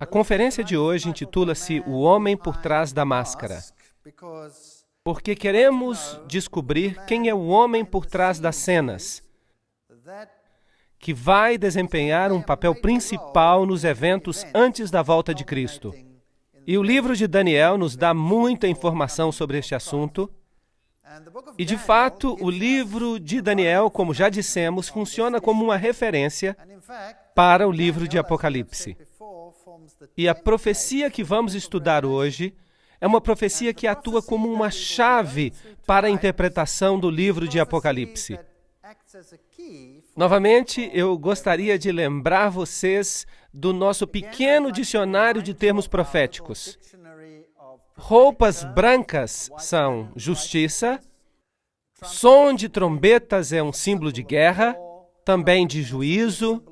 conferência de hoje intitula-se O Homem por Trás da Máscara, porque queremos descobrir quem é o homem por trás das cenas, que vai desempenhar um papel principal nos eventos antes da volta de Cristo. E o livro de Daniel nos dá muita informação sobre este assunto. E, de fato, o livro de Daniel, como já dissemos, funciona como uma referência para o livro de Apocalipse. E a profecia que vamos estudar hoje é uma profecia que atua como uma chave para a interpretação do livro de Apocalipse. Novamente, eu gostaria de lembrar vocês do nosso pequeno dicionário de termos proféticos. Roupas brancas são justiça, som de trombetas é um símbolo de guerra, também de juízo,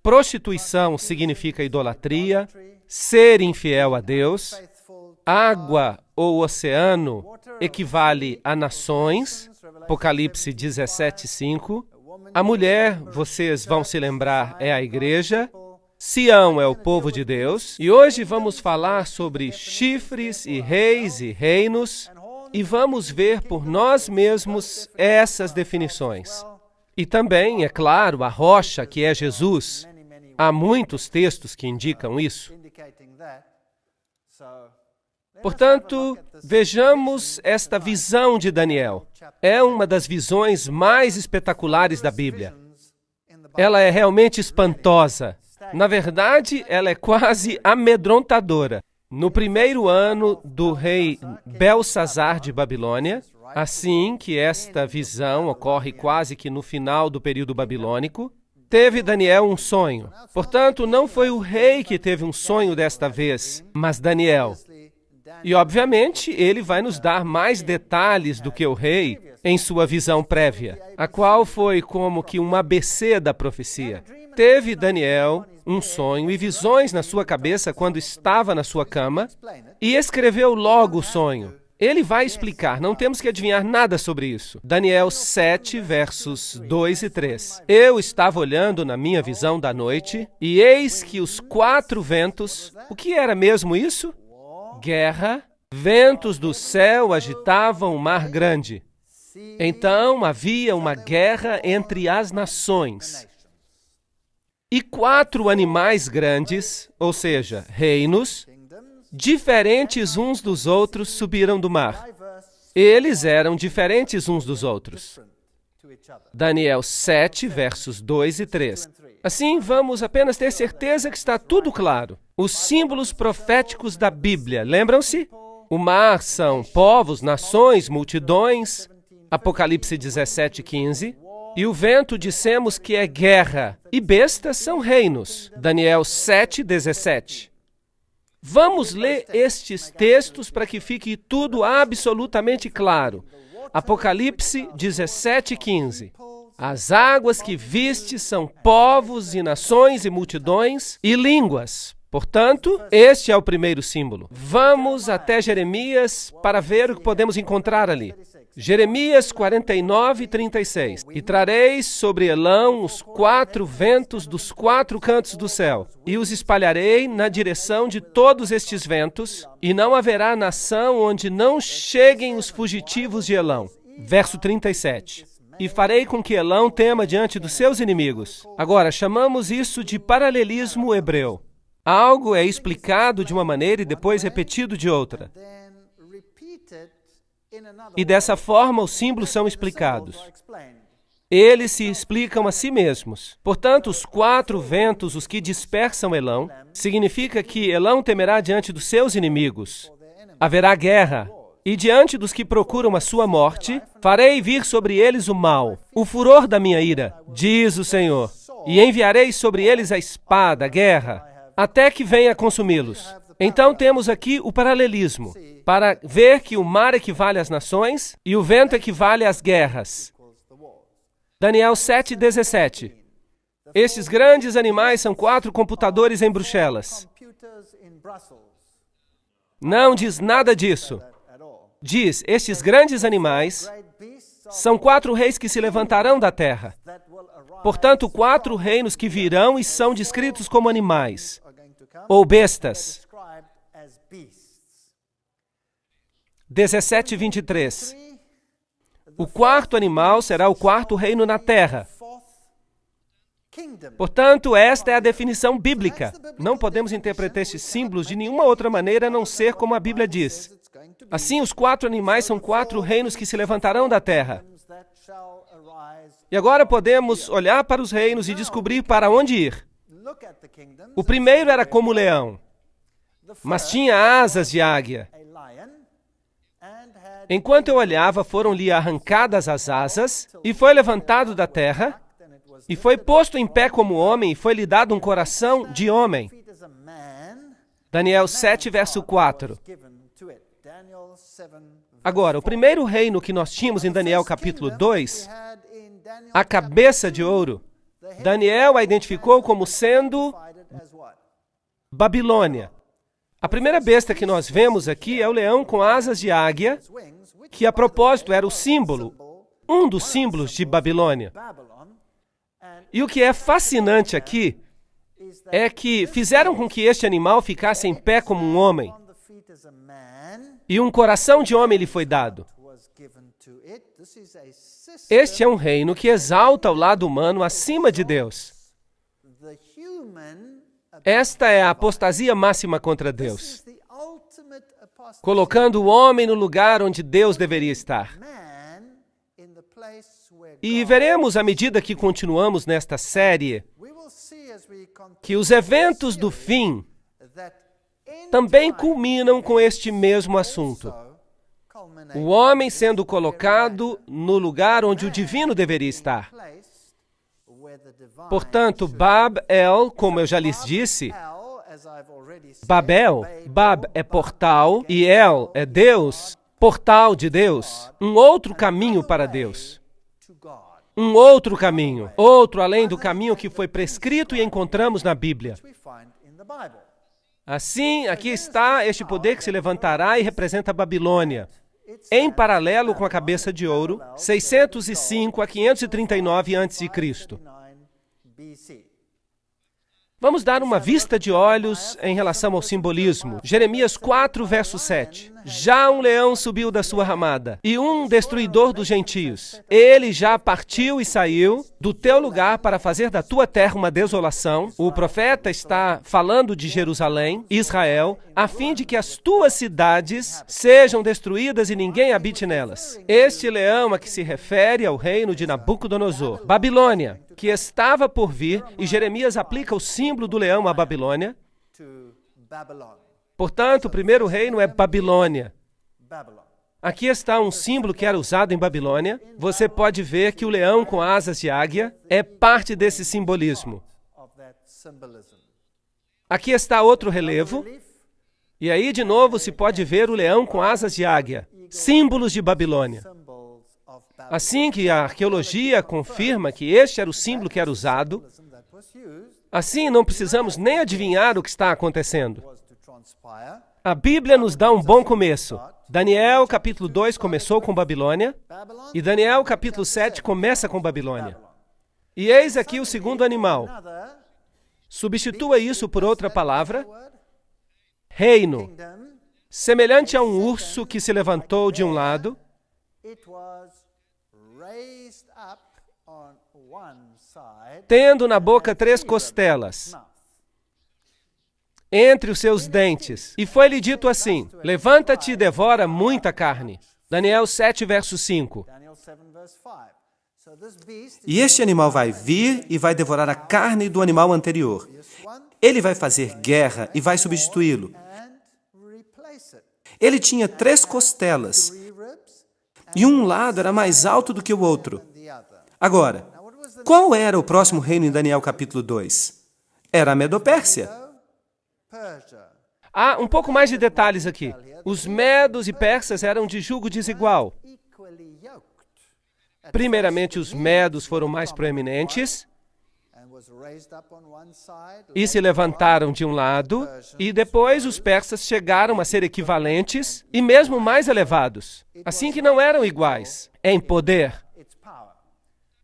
prostituição significa idolatria, ser infiel a Deus, água ou oceano equivale a nações, Apocalipse 17:5. A mulher, vocês vão se lembrar, é a igreja. Sião é o povo de Deus. E hoje vamos falar sobre chifres e reis e reinos. E vamos ver por nós mesmos essas definições. E também, é claro, a rocha, que é Jesus. Há muitos textos que indicam isso. Portanto, vejamos esta visão de Daniel. É uma das visões mais espetaculares da Bíblia. Ela é realmente espantosa. Na verdade, ela é quase amedrontadora. No primeiro ano do rei Belsazar de Babilônia, assim que esta visão ocorre quase que no final do período babilônico, teve Daniel um sonho. Portanto, não foi o rei que teve um sonho desta vez, mas Daniel. E, obviamente, ele vai nos dar mais detalhes do que o rei em sua visão prévia, a qual foi como que um ABC da profecia. Teve Daniel um sonho e visões na sua cabeça quando estava na sua cama e escreveu logo o sonho. Ele vai explicar, não temos que adivinhar nada sobre isso. Daniel 7, versos 2 e 3. Eu estava olhando na minha visão da noite e eis que os 4 ventos... O que era mesmo isso? Guerra. Ventos do céu agitavam o mar grande. Então havia uma guerra entre as nações. E 4 animais grandes, ou seja, reinos, diferentes uns dos outros, subiram do mar. Eles eram diferentes uns dos outros. Daniel 7, versos 2 e 3. Assim, vamos apenas ter certeza que está tudo claro. Os símbolos proféticos da Bíblia, lembram-se? O mar são povos, nações, multidões, Apocalipse 17:15. E o vento dissemos que é guerra, e bestas são reinos, Daniel 7:17. Vamos ler estes textos para que fique tudo absolutamente claro. Apocalipse 17:15. As águas que viste são povos e nações e multidões e línguas. Portanto, este é o primeiro símbolo. Vamos até Jeremias para ver o que podemos encontrar ali. Jeremias 49:36. E trareis sobre Elão os 4 ventos dos 4 cantos do céu, e os espalharei na direção de todos estes ventos, e não haverá nação onde não cheguem os fugitivos de Elão. Verso 37. E farei com que Elão tema diante dos seus inimigos. Agora, chamamos isso de paralelismo hebreu. Algo é explicado de uma maneira e depois repetido de outra. E dessa forma os símbolos são explicados. Eles se explicam a si mesmos. Portanto, os 4 ventos, os que dispersam Elão, significa que Elão temerá diante dos seus inimigos. Haverá guerra. E diante dos que procuram a sua morte, farei vir sobre eles o mal, o furor da minha ira, diz o Senhor. E enviarei sobre eles a espada, a guerra, até que venha consumi-los. Então temos aqui o paralelismo, para ver que o mar equivale às nações e o vento equivale às guerras. Daniel 7:17. Estes grandes animais são 4 computadores em Bruxelas. Não diz nada disso. Diz, estes grandes animais são 4 reis que se levantarão da terra. Portanto, 4 reinos que virão e são descritos como animais. ou bestas. 17:23. O quarto animal será o quarto reino na terra. Portanto, esta é a definição bíblica. Não podemos interpretar estes símbolos de nenhuma outra maneira a não ser como a Bíblia diz. Assim, os quatro animais são quatro reinos que se levantarão da terra. E agora podemos olhar para os reinos e descobrir para onde ir. O primeiro era como leão, mas tinha asas de águia. Enquanto eu olhava, foram-lhe arrancadas as asas, e foi levantado da terra, e foi posto em pé como homem, e foi-lhe dado um coração de homem. Daniel 7, verso 4. Agora, o primeiro reino que nós tínhamos em Daniel capítulo 2, a cabeça de ouro, Daniel a identificou como sendo Babilônia. A primeira besta que nós vemos aqui é o leão com asas de águia, que a propósito era o símbolo, um dos símbolos de Babilônia. E o que é fascinante aqui é que fizeram com que este animal ficasse em pé como um homem, e um coração de homem lhe foi dado. Este é um reino que exalta o lado humano acima de Deus. Esta é a apostasia máxima contra Deus, colocando o homem no lugar onde Deus deveria estar. E veremos, à medida que continuamos nesta série, que os eventos do fim também culminam com este mesmo assunto. O homem sendo colocado no lugar onde o divino deveria estar. Portanto, Bab-El, como eu já lhes disse, Babel, Bab é portal e El é Deus, portal de Deus, um outro caminho para Deus. Um outro caminho, outro além do caminho que foi prescrito e encontramos na Bíblia. Assim, aqui está este poder que se levantará e representa a Babilônia, em paralelo com a cabeça de ouro, 605 a 539 a.C. Vamos dar uma vista de olhos em relação ao simbolismo. Jeremias 4, verso 7. Já um leão subiu da sua ramada, e um destruidor dos gentios. Ele já partiu e saiu do teu lugar para fazer da tua terra uma desolação. O profeta está falando de Jerusalém, Israel, a fim de que as tuas cidades sejam destruídas e ninguém habite nelas. Este leão a que se refere ao reino de Nabucodonosor, Babilônia, que estava por vir, e Jeremias aplica o símbolo do leão à Babilônia. Portanto, o primeiro reino é Babilônia. Aqui está um símbolo que era usado em Babilônia. Você pode ver que o leão com asas de águia é parte desse simbolismo. Aqui está outro relevo. E aí, de novo, se pode ver o leão com asas de águia. Símbolos de Babilônia. Assim que a arqueologia confirma que este era o símbolo que era usado, assim não precisamos nem adivinhar o que está acontecendo. A Bíblia nos dá um bom começo. Daniel, capítulo 2, começou com Babilônia, e Daniel, capítulo 7, começa com Babilônia. E eis aqui o segundo animal. Substitua isso por outra palavra, reino, semelhante a um urso que se levantou de um lado, tendo na boca 3 costelas, entre os seus dentes. E foi-lhe dito assim: levanta-te e devora muita carne. Daniel 7, verso 5. E este animal vai vir e vai devorar a carne do animal anterior. Ele vai fazer guerra e vai substituí-lo. Ele tinha 3 costelas, e um lado era mais alto do que o outro. Agora, qual era o próximo reino em Daniel capítulo 2? Era a Medopérsia. Há um pouco mais de detalhes aqui. Os medos e persas eram de jugo desigual. Primeiramente, os medos foram mais proeminentes e se levantaram de um lado, e depois os persas chegaram a ser equivalentes e mesmo mais elevados, assim que não eram iguais em poder.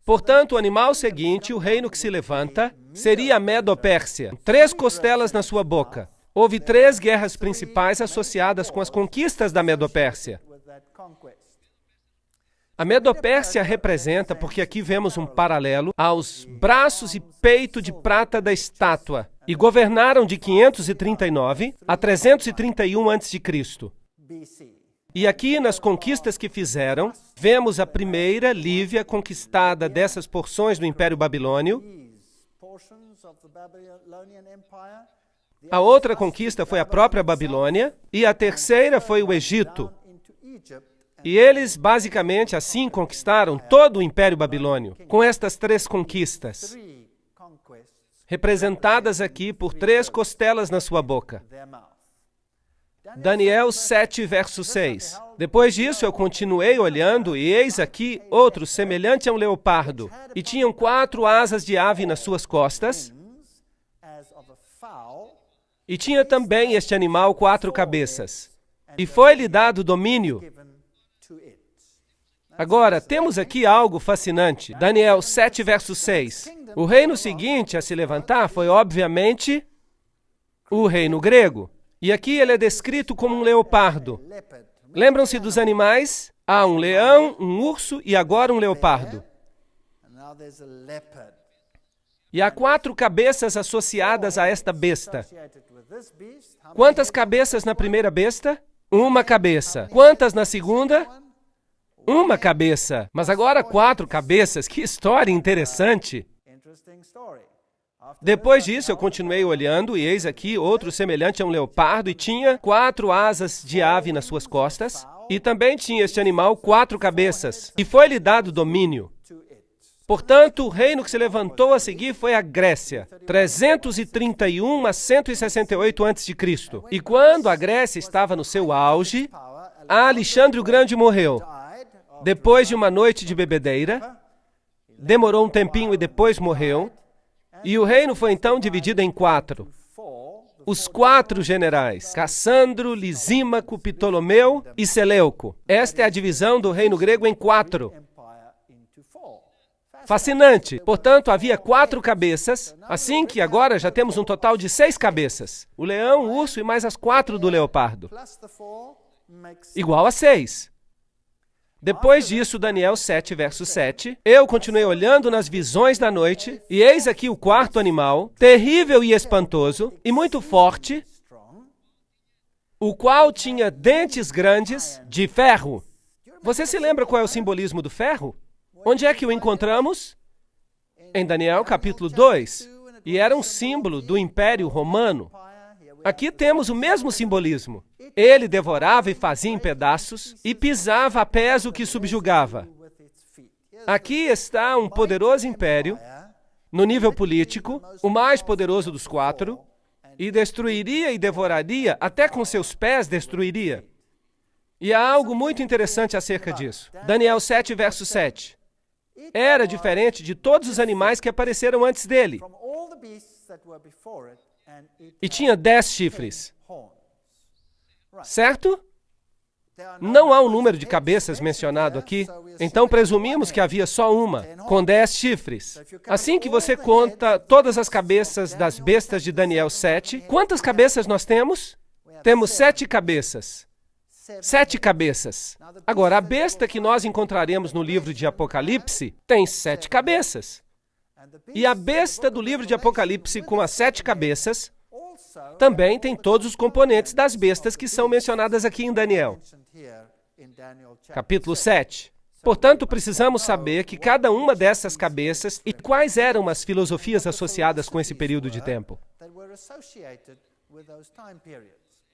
Portanto, o animal seguinte, o reino que se levanta, seria a Medo-Pérsia. 3 costelas na sua boca. Houve 3 guerras principais associadas com as conquistas da Medo-Pérsia. A Medo-Pérsia representa, porque aqui vemos um paralelo, aos braços e peito de prata da estátua, e governaram de 539 a 331 a.C. E aqui, nas conquistas que fizeram, vemos a primeira, Lívia, conquistada dessas porções do Império Babilônio. A outra conquista foi a própria Babilônia, e a terceira foi o Egito. E eles, basicamente, assim conquistaram todo o Império Babilônio, com estas 3 conquistas, representadas aqui por 3 costelas na sua boca. Daniel 7, verso 6. Depois disso, eu continuei olhando, e eis aqui outro, semelhante a um leopardo, e tinham 4 asas de ave nas suas costas, e tinha também este animal 4 cabeças, e foi-lhe dado domínio. Agora, temos aqui algo fascinante. Daniel 7, verso 6. O reino seguinte a se levantar foi, obviamente, o reino grego. E aqui ele é descrito como um leopardo. Lembram-se dos animais? Há um leão, um urso e agora um leopardo. E há 4 cabeças associadas a esta besta. Quantas cabeças na primeira besta? 1 cabeça. Quantas na segunda? 1 cabeça. Mas agora 4 cabeças. Que história interessante. Depois disso, eu continuei olhando, e eis aqui outro semelhante a um leopardo, e tinha 4 asas de ave nas suas costas, e também tinha este animal 4 cabeças, e foi-lhe dado domínio. Portanto, o reino que se levantou a seguir foi a Grécia, 331 a 168 a.C. E quando a Grécia estava no seu auge, Alexandre o Grande morreu. Depois de uma noite de bebedeira, demorou um tempinho e depois morreu, e o reino foi então dividido em 4. Os 4 generais, Cassandro, Lisímaco, Ptolomeu e Seleuco. Esta é a divisão do reino grego em 4. Fascinante! Portanto, havia 4 cabeças, assim que agora já temos um total de 6 cabeças. O leão, o urso e mais as 4 do leopardo. Igual a 6. Depois disso, Daniel 7, verso 7, eu continuei olhando nas visões da noite, e eis aqui o 4º animal, terrível e espantoso, e muito forte, o qual tinha dentes grandes de ferro. Você se lembra qual é o simbolismo do ferro? Onde é que o encontramos? Em Daniel capítulo 2, e era um símbolo do Império Romano. Aqui temos o mesmo simbolismo. Ele devorava e fazia em pedaços e pisava a pés o que subjugava. Aqui está um poderoso império, no nível político, o mais poderoso dos 4, e destruiria e devoraria, até com seus pés destruiria. E há algo muito interessante acerca disso. Daniel 7, verso 7. Era diferente de todos os animais que apareceram antes dele. E tinha 10 chifres. Certo? Não há um número de cabeças mencionado aqui, então presumimos que havia só uma, com 10 chifres. Assim que você conta todas as cabeças das bestas de Daniel 7, quantas cabeças nós temos? Temos 7 cabeças. 7 cabeças. Agora, a besta que nós encontraremos no livro de Apocalipse tem 7 cabeças. E a besta do livro de Apocalipse com as 7 cabeças também tem todos os componentes das bestas que são mencionadas aqui em Daniel. Capítulo 7. Portanto, precisamos saber que cada uma dessas cabeças e quais eram as filosofias associadas com esse período de tempo.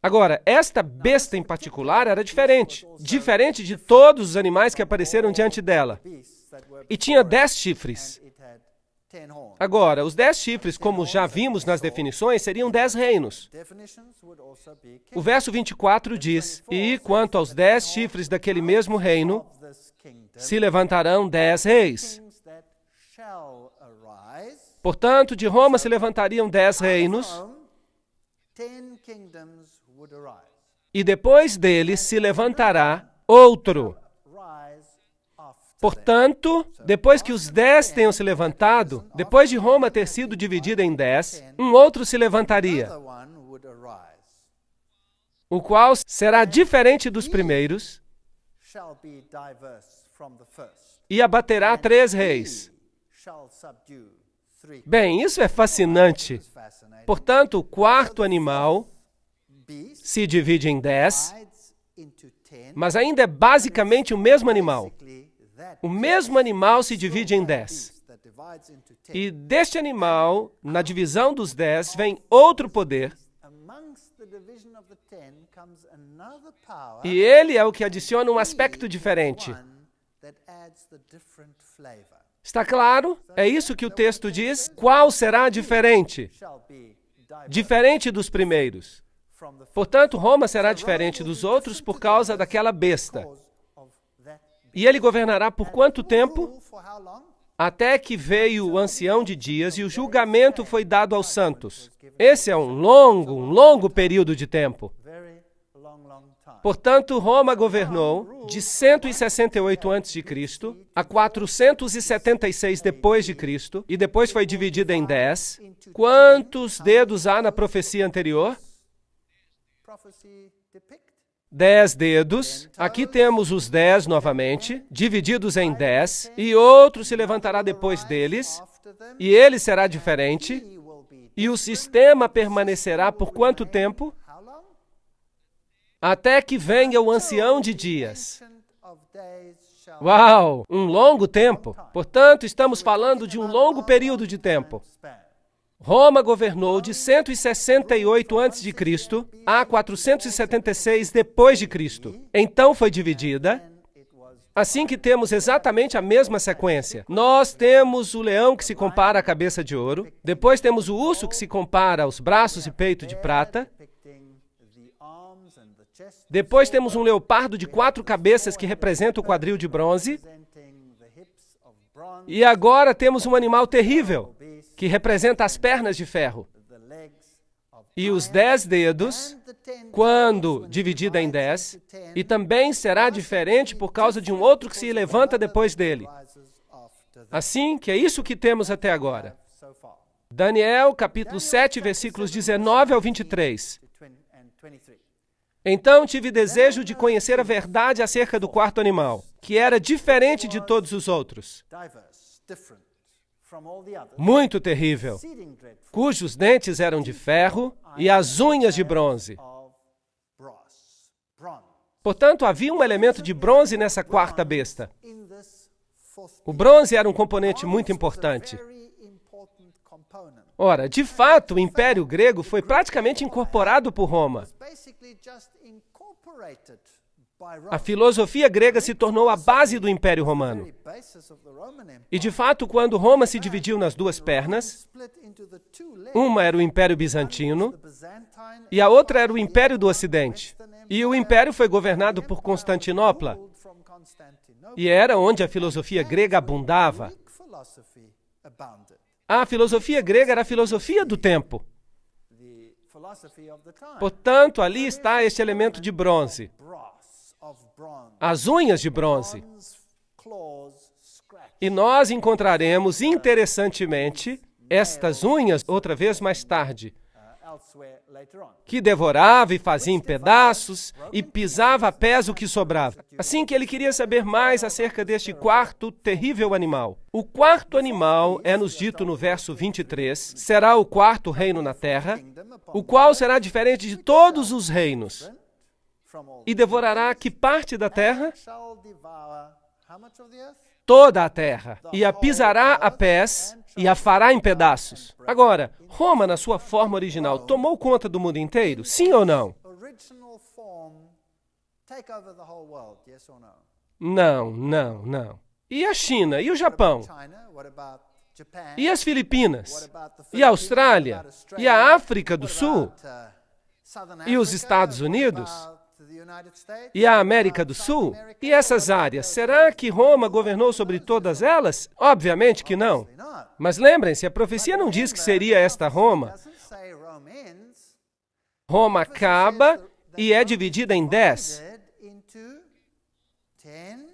Agora, esta besta em particular era diferente de todos os animais que apareceram diante dela. E tinha 10 chifres. Agora, os 10 chifres, como já vimos nas definições, seriam 10 reinos. O verso 24 diz, e quanto aos 10 chifres daquele mesmo reino, se levantarão 10 reis. Portanto, de Roma se levantariam 10 reinos, e depois dele se levantará outro. Portanto, depois que os 10 tenham se levantado, depois de Roma ter sido dividida em 10, um outro se levantaria, o qual será diferente dos primeiros e abaterá 3 reis. Bem, isso é fascinante. Portanto, o quarto animal se divide em 10, mas ainda é basicamente o mesmo animal. O mesmo animal se divide em 10. E deste animal, na divisão dos 10, vem outro poder. E ele é o que adiciona um aspecto diferente. Está claro? É isso que o texto diz. Qual será diferente? Diferente dos primeiros. Portanto, Roma será diferente dos outros por causa daquela besta. E ele governará por quanto tempo? Até que veio o ancião de dias e o julgamento foi dado aos santos. Esse é um longo período de tempo. Portanto, Roma governou de 168 a.C. a 476 depois de Cristo, e depois foi dividida em 10. Quantos dedos há na profecia anterior? 10 dedos. Aqui temos os 10 novamente, divididos em 10, e outro se levantará depois deles, e ele será diferente, e o sistema permanecerá por quanto tempo? Até que venha o ancião de dias. Uau! Um longo tempo. Portanto, estamos falando de um longo período de tempo. Roma governou de 168 a.C. a 476 depois de Cristo. Então foi dividida. Assim que temos exatamente a mesma sequência. Nós temos o leão que se compara à cabeça de ouro. Depois temos o urso que se compara aos braços e peito de prata. Depois temos um leopardo de 4 cabeças que representa o quadril de bronze. E agora temos um animal terrível, que representa as pernas de ferro. E os 10 dedos, quando dividida em 10, e também será diferente por causa de um outro que se levanta depois dele. Assim que é isso que temos até agora. Daniel, capítulo 7, versículos 19 ao 23. Então tive desejo de conhecer a verdade acerca do quarto animal, que era diferente de todos os outros. Muito terrível, cujos dentes eram de ferro e as unhas de bronze. Portanto, havia um elemento de bronze nessa quarta besta. O bronze era um componente muito importante. Ora, de fato, o Império Grego foi praticamente incorporado por Roma. A filosofia grega se tornou a base do Império Romano. E, de fato, quando Roma se dividiu nas duas pernas, uma era o Império Bizantino e a outra era o Império do Ocidente. E o Império foi governado por Constantinopla. E era onde a filosofia grega abundava. A filosofia grega era a filosofia do tempo. Portanto, ali está este elemento de bronze. As unhas de bronze. E nós encontraremos, interessantemente, estas unhas outra vez mais tarde, que devorava e fazia em pedaços e pisava a pés o que sobrava. Assim que ele queria saber mais acerca deste quarto terrível animal. O quarto animal, é-nos dito no verso 23, será o quarto reino na terra, o qual será diferente de todos os reinos. E devorará que parte da terra? Toda a terra. E a pisará a pés e a fará em pedaços. Agora, Roma, na sua forma original, tomou conta do mundo inteiro? Sim ou não? Não. E a China? E o Japão? E as Filipinas? E a Austrália? E a África do Sul? E os Estados Unidos? E a América do Sul? E essas áreas? Será que Roma governou sobre todas elas? Obviamente que não. Mas lembrem-se, a profecia não diz que seria esta Roma. Roma acaba e é dividida em 10.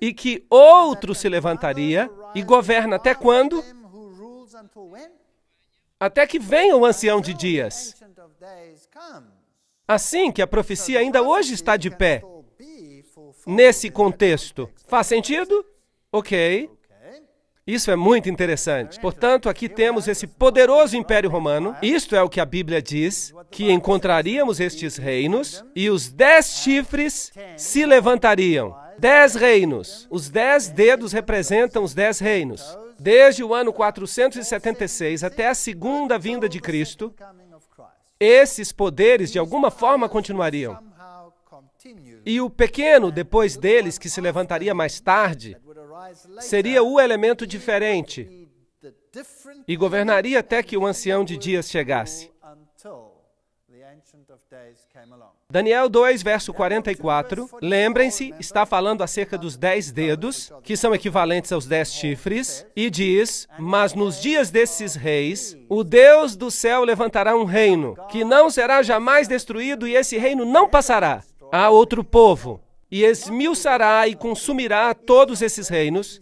e que outro se levantaria e governa até quando? Até que venha o ancião de dias. Assim que a profecia ainda hoje está de pé. Nesse contexto. Faz sentido? Ok. Isso é muito interessante. Portanto, aqui temos esse poderoso Império Romano. Isto é o que a Bíblia diz, que encontraríamos estes reinos e os 10 chifres se levantariam. 10 reinos. Os 10 dedos representam os 10 reinos. Desde o ano 476 até a segunda vinda de Cristo, esses poderes de alguma forma continuariam. E o pequeno, depois deles, que se levantaria mais tarde, seria o elemento diferente e governaria até que o ancião de dias chegasse. Daniel 2, verso 44, lembrem-se, está falando acerca dos 10 dedos, que são equivalentes aos 10 chifres, e diz, mas nos dias desses reis, o Deus do céu levantará um reino, que não será jamais destruído e esse reino não passará. Há outro povo, e esmiuçará e consumirá todos esses reinos,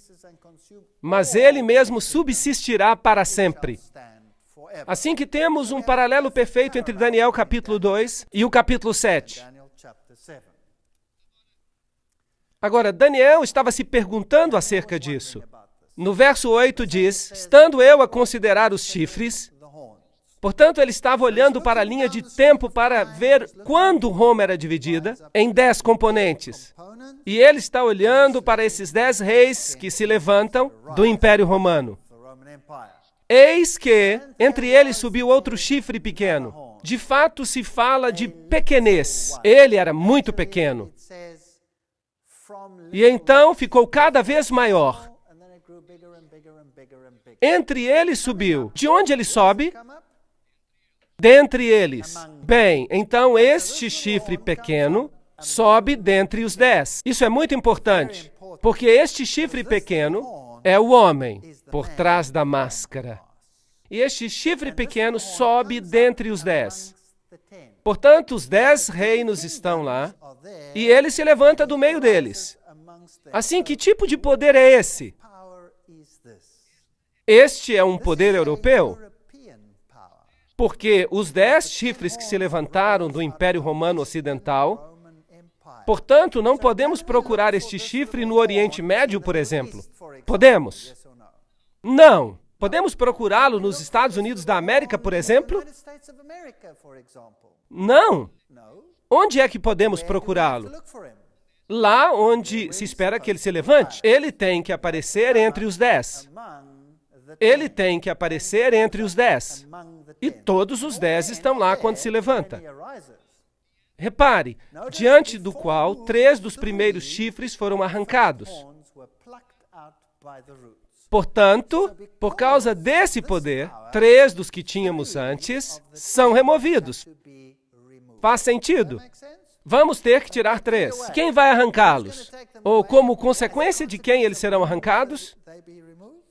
mas ele mesmo subsistirá para sempre. Assim que temos um paralelo perfeito entre Daniel capítulo 2 e o capítulo 7. Agora, Daniel estava se perguntando acerca disso. No verso 8 diz, estando eu a considerar os chifres, portanto, ele estava olhando para a linha de tempo para ver quando Roma era dividida em 10 componentes. E ele está olhando para esses 10 reis que se levantam do Império Romano. Eis que entre eles subiu outro chifre pequeno. De fato, se fala de pequenez. Ele era muito pequeno. E então ficou cada vez maior. Entre eles subiu. De onde ele sobe? Dentre eles. Bem, então este chifre pequeno sobe dentre os 10. Isso é muito importante, porque este chifre pequeno é o homem por trás da máscara. E este chifre pequeno sobe dentre os 10. Portanto, os 10 reinos estão lá, e ele se levanta do meio deles. Assim, que tipo de poder é esse? Este é um poder europeu? Porque os 10 chifres que se levantaram do Império Romano Ocidental, portanto, não podemos procurar este chifre no Oriente Médio, por exemplo. Podemos? Não. Podemos procurá-lo nos Estados Unidos da América, por exemplo? Não. Onde é que podemos procurá-lo? Lá onde se espera que ele se levante. Ele tem que aparecer entre os 10. Ele tem que aparecer entre os 10. E todos os 10 estão lá quando se levanta. Repare, diante do qual 3 dos primeiros chifres foram arrancados. Portanto, por causa desse poder, 3 dos que tínhamos antes são removidos. Faz sentido? Vamos ter que tirar 3. Quem vai arrancá-los? Ou como consequência de quem eles serão arrancados?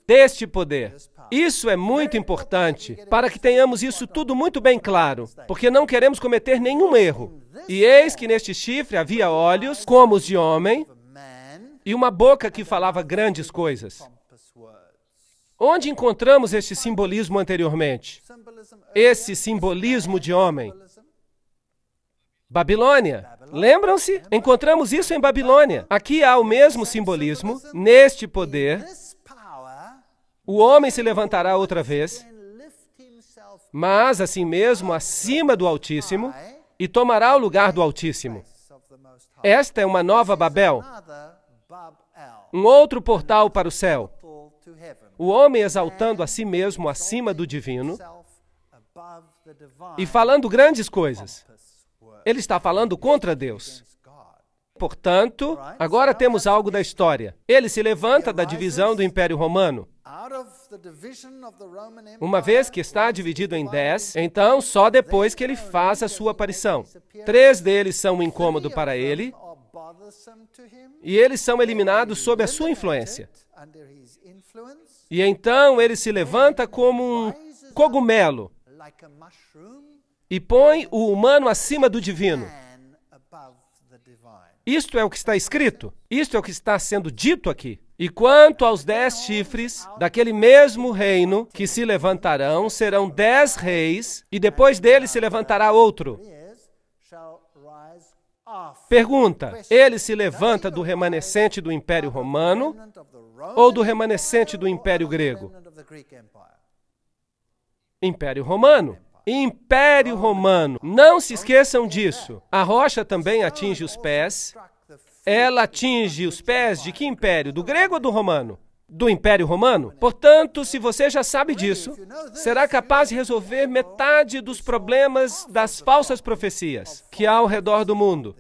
Deste poder. Isso é muito importante, para que tenhamos isso tudo muito bem claro, porque não queremos cometer nenhum erro. E eis que neste chifre havia olhos, como os de homem, e uma boca que falava grandes coisas. Onde encontramos este simbolismo anteriormente? Esse simbolismo de homem. Babilônia. Lembram-se? Encontramos isso em Babilônia. Aqui há o mesmo simbolismo, neste poder. O homem se levantará outra vez, mas assim mesmo acima do Altíssimo, e tomará o lugar do Altíssimo. Esta é uma nova Babel, um outro portal para o céu. O homem exaltando a si mesmo acima do divino e falando grandes coisas. Ele está falando contra Deus. Portanto, agora temos algo da história. Ele se levanta da divisão do Império Romano. Uma vez que está dividido em 10, então só depois que ele faz a sua aparição. 3 deles são um incômodo para ele, e eles são eliminados sob a sua influência. E então ele se levanta como um cogumelo e põe o humano acima do divino. Isto é o que está escrito. Isto é o que está sendo dito aqui. E quanto aos 10 chifres, daquele mesmo reino que se levantarão, serão 10 reis, e depois dele se levantará outro. Pergunta: ele se levanta do remanescente do Império Romano ou do remanescente do Império Grego? Império Romano. Império Romano. Não se esqueçam disso. A rocha também atinge os pés. Ela atinge os pés de que império? Do grego ou do romano? Do Império Romano? Portanto, se você já sabe disso, será capaz de resolver metade dos problemas das falsas profecias que há ao redor do mundo,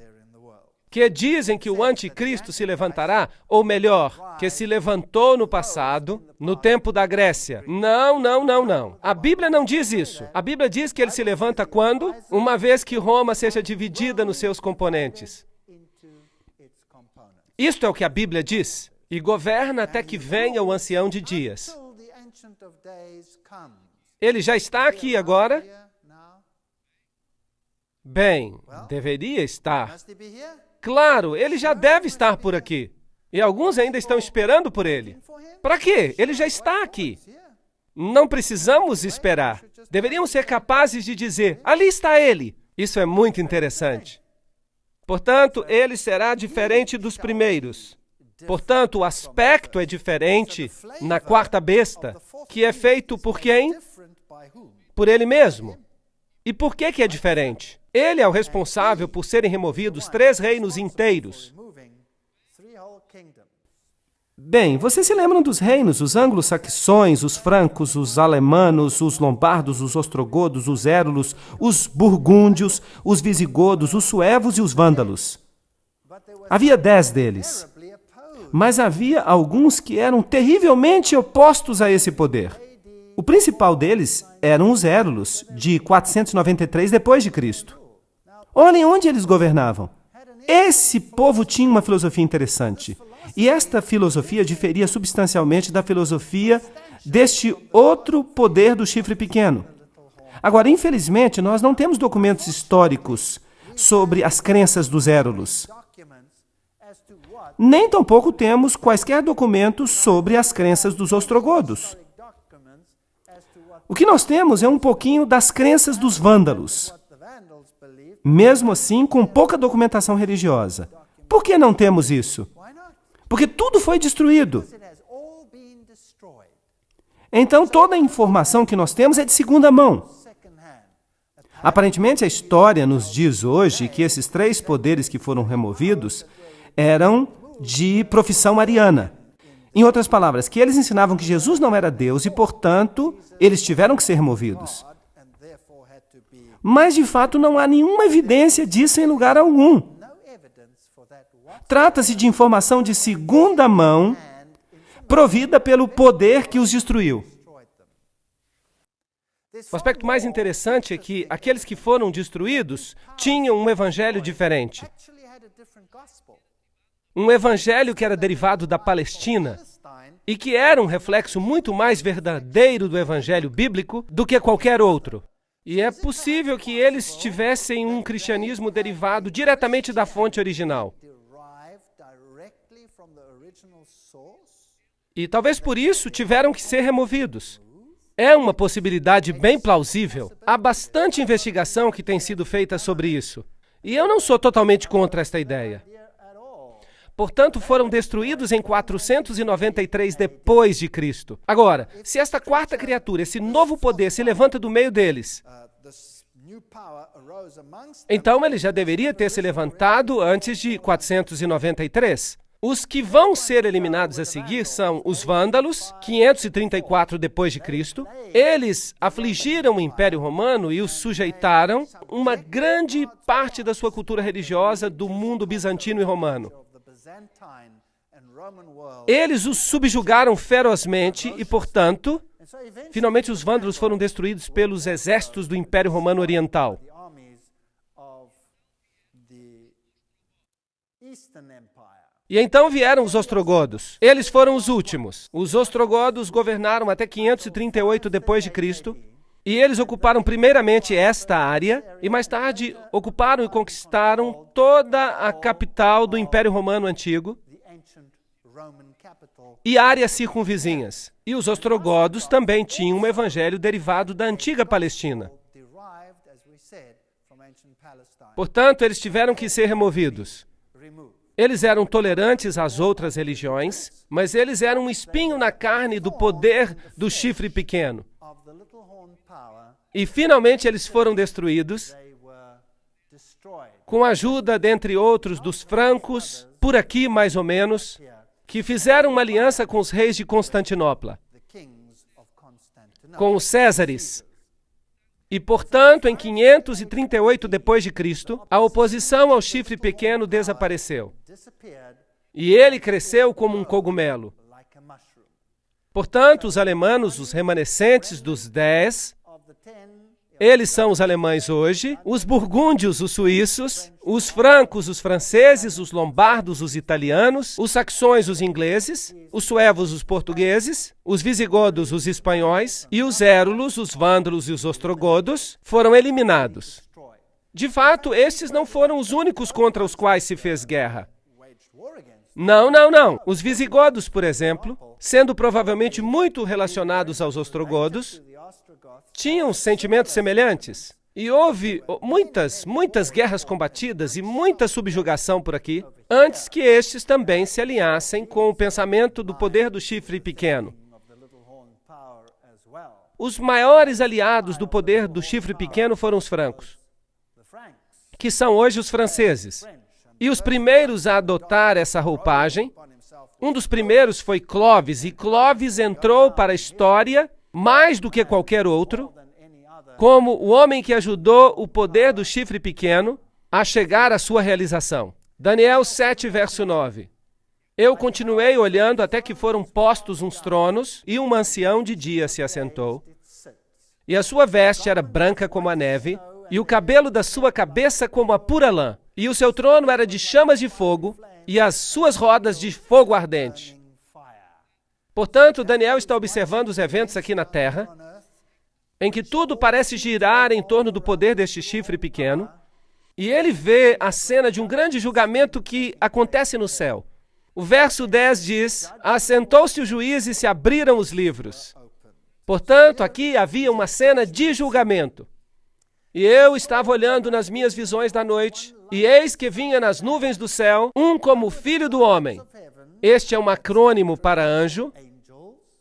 que dizem que o anticristo se levantará, ou melhor, que se levantou no passado, no tempo da Grécia. Não, não, não, não. A Bíblia não diz isso. A Bíblia diz que ele se levanta quando? Uma vez que Roma seja dividida nos seus componentes. Isto é o que a Bíblia diz. E governa até que venha o ancião de dias. Ele já está aqui agora? Bem, deveria estar. Claro, ele já deve estar por aqui. E alguns ainda estão esperando por ele. Para quê? Ele já está aqui. Não precisamos esperar. Deveríamos ser capazes de dizer: ali está ele. Isso é muito interessante. Portanto, ele será diferente dos primeiros. Portanto, o aspecto é diferente na quarta besta, que é feito por quem? Por ele mesmo. E por que é diferente? Ele é o responsável por serem removidos 3 reinos inteiros. Bem, vocês se lembram dos reinos, os anglo-saxões, os francos, os alemanos, os lombardos, os ostrogodos, os érulos, os burgúndios, os visigodos, os suevos e os vândalos. Havia 10 deles. Mas havia alguns que eram terrivelmente opostos a esse poder. O principal deles eram os érulos, de 493 depois de Cristo. Olhem onde eles governavam. Esse povo tinha uma filosofia interessante. E esta filosofia diferia substancialmente da filosofia deste outro poder do chifre pequeno. Agora, infelizmente, nós não temos documentos históricos sobre as crenças dos érulos. Nem tampouco temos quaisquer documentos sobre as crenças dos ostrogodos. O que nós temos é um pouquinho das crenças dos vândalos. Mesmo assim, com pouca documentação religiosa. Por que não temos isso? Porque tudo foi destruído. Então, toda a informação que nós temos é de segunda mão. Aparentemente, a história nos diz hoje que esses 3 poderes que foram removidos eram de profissão ariana. Em outras palavras, que eles ensinavam que Jesus não era Deus e, portanto, eles tiveram que ser removidos. Mas, de fato, não há nenhuma evidência disso em lugar algum. Trata-se de informação de segunda mão, provida pelo poder que os destruiu. O aspecto mais interessante é que aqueles que foram destruídos tinham um evangelho diferente. Um evangelho que era derivado da Palestina e que era um reflexo muito mais verdadeiro do evangelho bíblico do que qualquer outro. E é possível que eles tivessem um cristianismo derivado diretamente da fonte original. E talvez por isso tiveram que ser removidos. É uma possibilidade bem plausível. Há bastante investigação que tem sido feita sobre isso. E eu não sou totalmente contra esta ideia. Portanto, foram destruídos em 493 depois de Cristo. Agora, se esta quarta criatura, esse novo poder, se levanta do meio deles, então ele já deveria ter se levantado antes de 493. Os que vão ser eliminados a seguir são os vândalos, 534 depois de Cristo. Eles afligiram o Império Romano e os sujeitaram uma grande parte da sua cultura religiosa do mundo bizantino e romano. Eles os subjugaram ferozmente e, portanto, finalmente os vândalos foram destruídos pelos exércitos do Império Romano Oriental. E então vieram os ostrogodos. Eles foram os últimos. Os ostrogodos governaram até 538 depois de Cristo E eles ocuparam primeiramente esta área, e mais tarde ocuparam e conquistaram toda a capital do Império Romano Antigo e áreas circunvizinhas. E os ostrogodos também tinham um evangelho derivado da antiga Palestina. Portanto, eles tiveram que ser removidos. Eles eram tolerantes às outras religiões, mas eles eram um espinho na carne do poder do chifre pequeno. E finalmente eles foram destruídos com a ajuda, dentre outros, dos francos, por aqui mais ou menos, que fizeram uma aliança com os reis de Constantinopla, com os Césares. E, portanto, em 538 d.C., a oposição ao chifre pequeno desapareceu. E ele cresceu como um cogumelo. Portanto, os alemanos, os remanescentes dos 10, eles são os alemães hoje, os burgúndios, os suíços, os francos, os franceses, os lombardos, os italianos, os saxões, os ingleses, os suevos, os portugueses, os visigodos, os espanhóis, e os érulos, os vândalos e os ostrogodos foram eliminados. De fato, estes não foram os únicos contra os quais se fez guerra. Não. Os visigodos, por exemplo, sendo provavelmente muito relacionados aos ostrogodos, tinham sentimentos semelhantes. E houve muitas guerras combatidas e muita subjugação por aqui, antes que estes também se alinhassem com o pensamento do poder do chifre pequeno. Os maiores aliados do poder do chifre pequeno foram os francos, que são hoje os franceses. E os primeiros a adotar essa roupagem, um dos primeiros foi Clovis, e Clovis entrou para a história, mais do que qualquer outro, como o homem que ajudou o poder do chifre pequeno a chegar à sua realização. Daniel 7, verso 9. Eu continuei olhando até que foram postos uns tronos, e um ancião de dia se assentou. E a sua veste era branca como a neve, e o cabelo da sua cabeça como a pura lã. E o seu trono era de chamas de fogo, e as suas rodas de fogo ardente. Portanto, Daniel está observando os eventos aqui na Terra, em que tudo parece girar em torno do poder deste chifre pequeno, e ele vê a cena de um grande julgamento que acontece no céu. O verso 10 diz: assentou-se o juiz e se abriram os livros. Portanto, aqui havia uma cena de julgamento. E eu estava olhando nas minhas visões da noite, e eis que vinha nas nuvens do céu um como o Filho do Homem. Este é um acrônimo para anjo.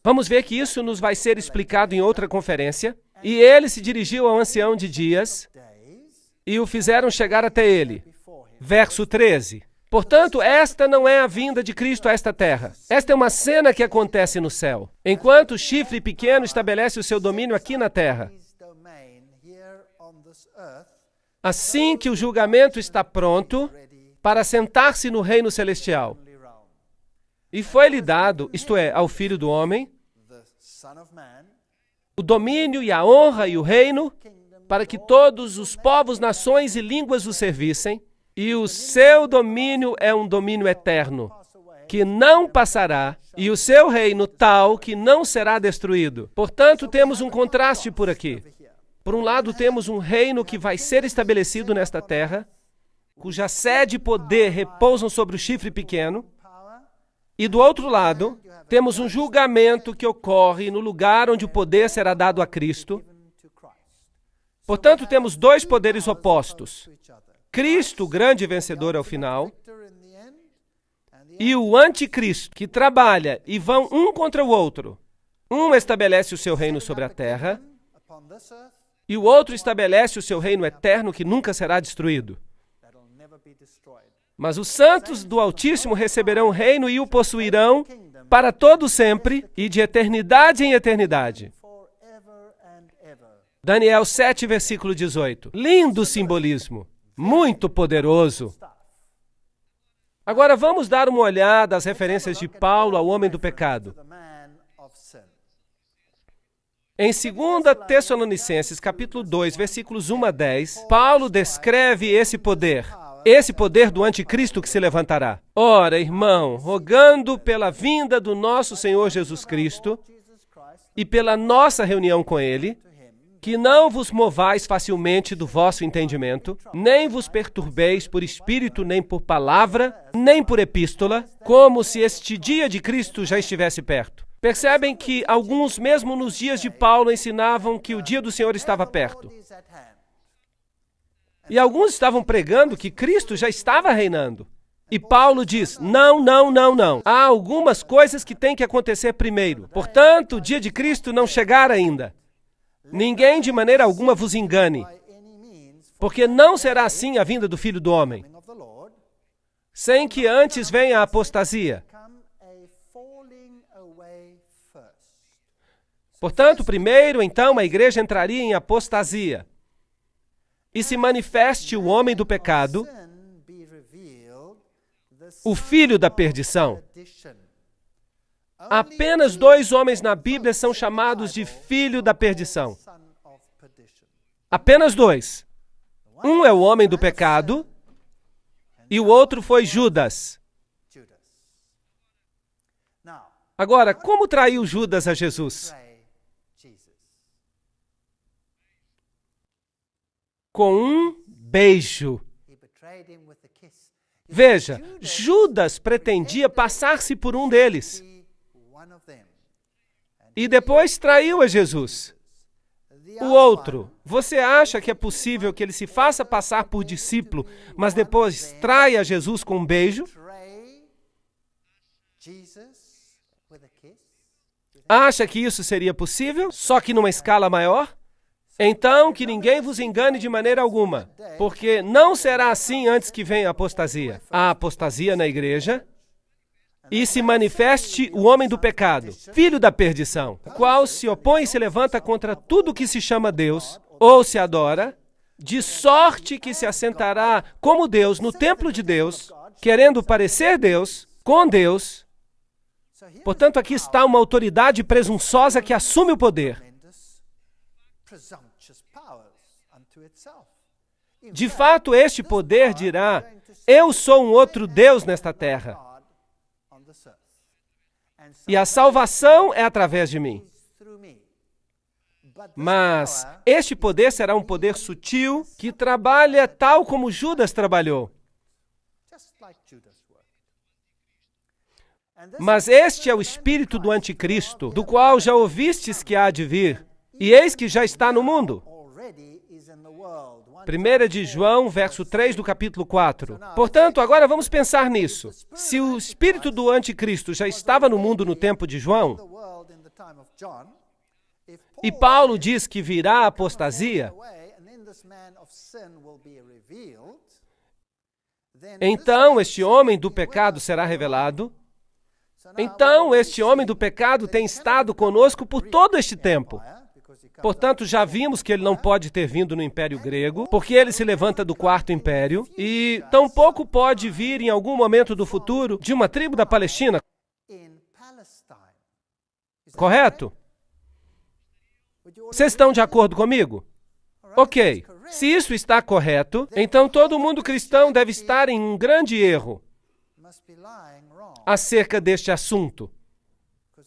Vamos ver que isso nos vai ser explicado em outra conferência. E ele se dirigiu ao ancião de dias e o fizeram chegar até ele. Verso 13. Portanto, esta não é a vinda de Cristo a esta terra. Esta é uma cena que acontece no céu, enquanto o chifre pequeno estabelece o seu domínio aqui na terra. Assim que o julgamento está pronto para sentar-se no reino celestial. E foi-lhe dado, isto é, ao Filho do Homem, o domínio e a honra e o reino, para que todos os povos, nações e línguas o servissem, e o seu domínio é um domínio eterno, que não passará, e o seu reino tal que não será destruído. Portanto, temos um contraste por aqui. Por um lado, temos um reino que vai ser estabelecido nesta terra, cuja sede e poder repousam sobre o chifre pequeno, e do outro lado, temos um julgamento que ocorre no lugar onde o poder será dado a Cristo. Portanto, temos dois poderes opostos. Cristo, o grande vencedor ao final, e o anticristo, que trabalha e vão um contra o outro. Um estabelece o seu reino sobre a terra, e o outro estabelece o seu reino eterno que nunca será destruído. Mas os santos do Altíssimo receberão o reino e o possuirão para todo sempre e de eternidade em eternidade. Daniel 7, versículo 18. Lindo simbolismo, muito poderoso. Agora vamos dar uma olhada às referências de Paulo ao homem do pecado. Em 2 Tessalonicenses, capítulo 2, versículos 1 a 10, Paulo descreve esse poder do anticristo que se levantará. Ora, irmão, rogando pela vinda do nosso Senhor Jesus Cristo e pela nossa reunião com Ele, que não vos movais facilmente do vosso entendimento, nem vos perturbeis por espírito, nem por palavra, nem por epístola, como se este dia de Cristo já estivesse perto. Percebem que alguns, mesmo nos dias de Paulo, ensinavam que o dia do Senhor estava perto. E alguns estavam pregando que Cristo já estava reinando. E Paulo diz, não, não, não, não. Há algumas coisas que têm que acontecer primeiro. Portanto, o dia de Cristo não chegar ainda. Ninguém de maneira alguma vos engane, porque não será assim a vinda do Filho do Homem, sem que antes venha a apostasia. Portanto, primeiro, então, a igreja entraria em apostasia e se manifeste o homem do pecado, o filho da perdição. Apenas 2 homens na Bíblia são chamados de filho da perdição. Apenas 2. Um é o homem do pecado e o outro foi Judas. Agora, como traiu Judas a Jesus? Com um beijo. Veja, Judas pretendia passar-se por um deles. E depois traiu a Jesus. O outro, você acha que é possível que ele se faça passar por discípulo, mas depois traia Jesus com um beijo? Acha que isso seria possível, só que numa escala maior? Então, que ninguém vos engane de maneira alguma, porque não será assim antes que venha a apostasia. A apostasia na igreja, e se manifeste o homem do pecado, filho da perdição, o qual se opõe e se levanta contra tudo que se chama Deus, ou se adora, de sorte que se assentará como Deus no templo de Deus, querendo parecer Deus, com Deus. Portanto, aqui está uma autoridade presunçosa que assume o poder. De fato, este poder dirá, eu sou um outro Deus nesta terra. E a salvação é através de mim. Mas este poder será um poder sutil que trabalha tal como Judas trabalhou. Mas este é o espírito do anticristo, do qual já ouvistes que há de vir, e eis que já está no mundo. 1 de João, verso 3 do capítulo 4. Portanto, agora vamos pensar nisso. Se o espírito do anticristo já estava no mundo no tempo de João, e Paulo diz que virá a apostasia, então este homem do pecado será revelado. Então este homem do pecado tem estado conosco por todo este tempo. Portanto, já vimos que ele não pode ter vindo no Império Grego, porque ele se levanta do 4º Império, e tampouco pode vir em algum momento do futuro de uma tribo da Palestina. Correto? Vocês estão de acordo comigo? Ok. Se isso está correto, então todo mundo cristão deve estar em um grande erro acerca deste assunto.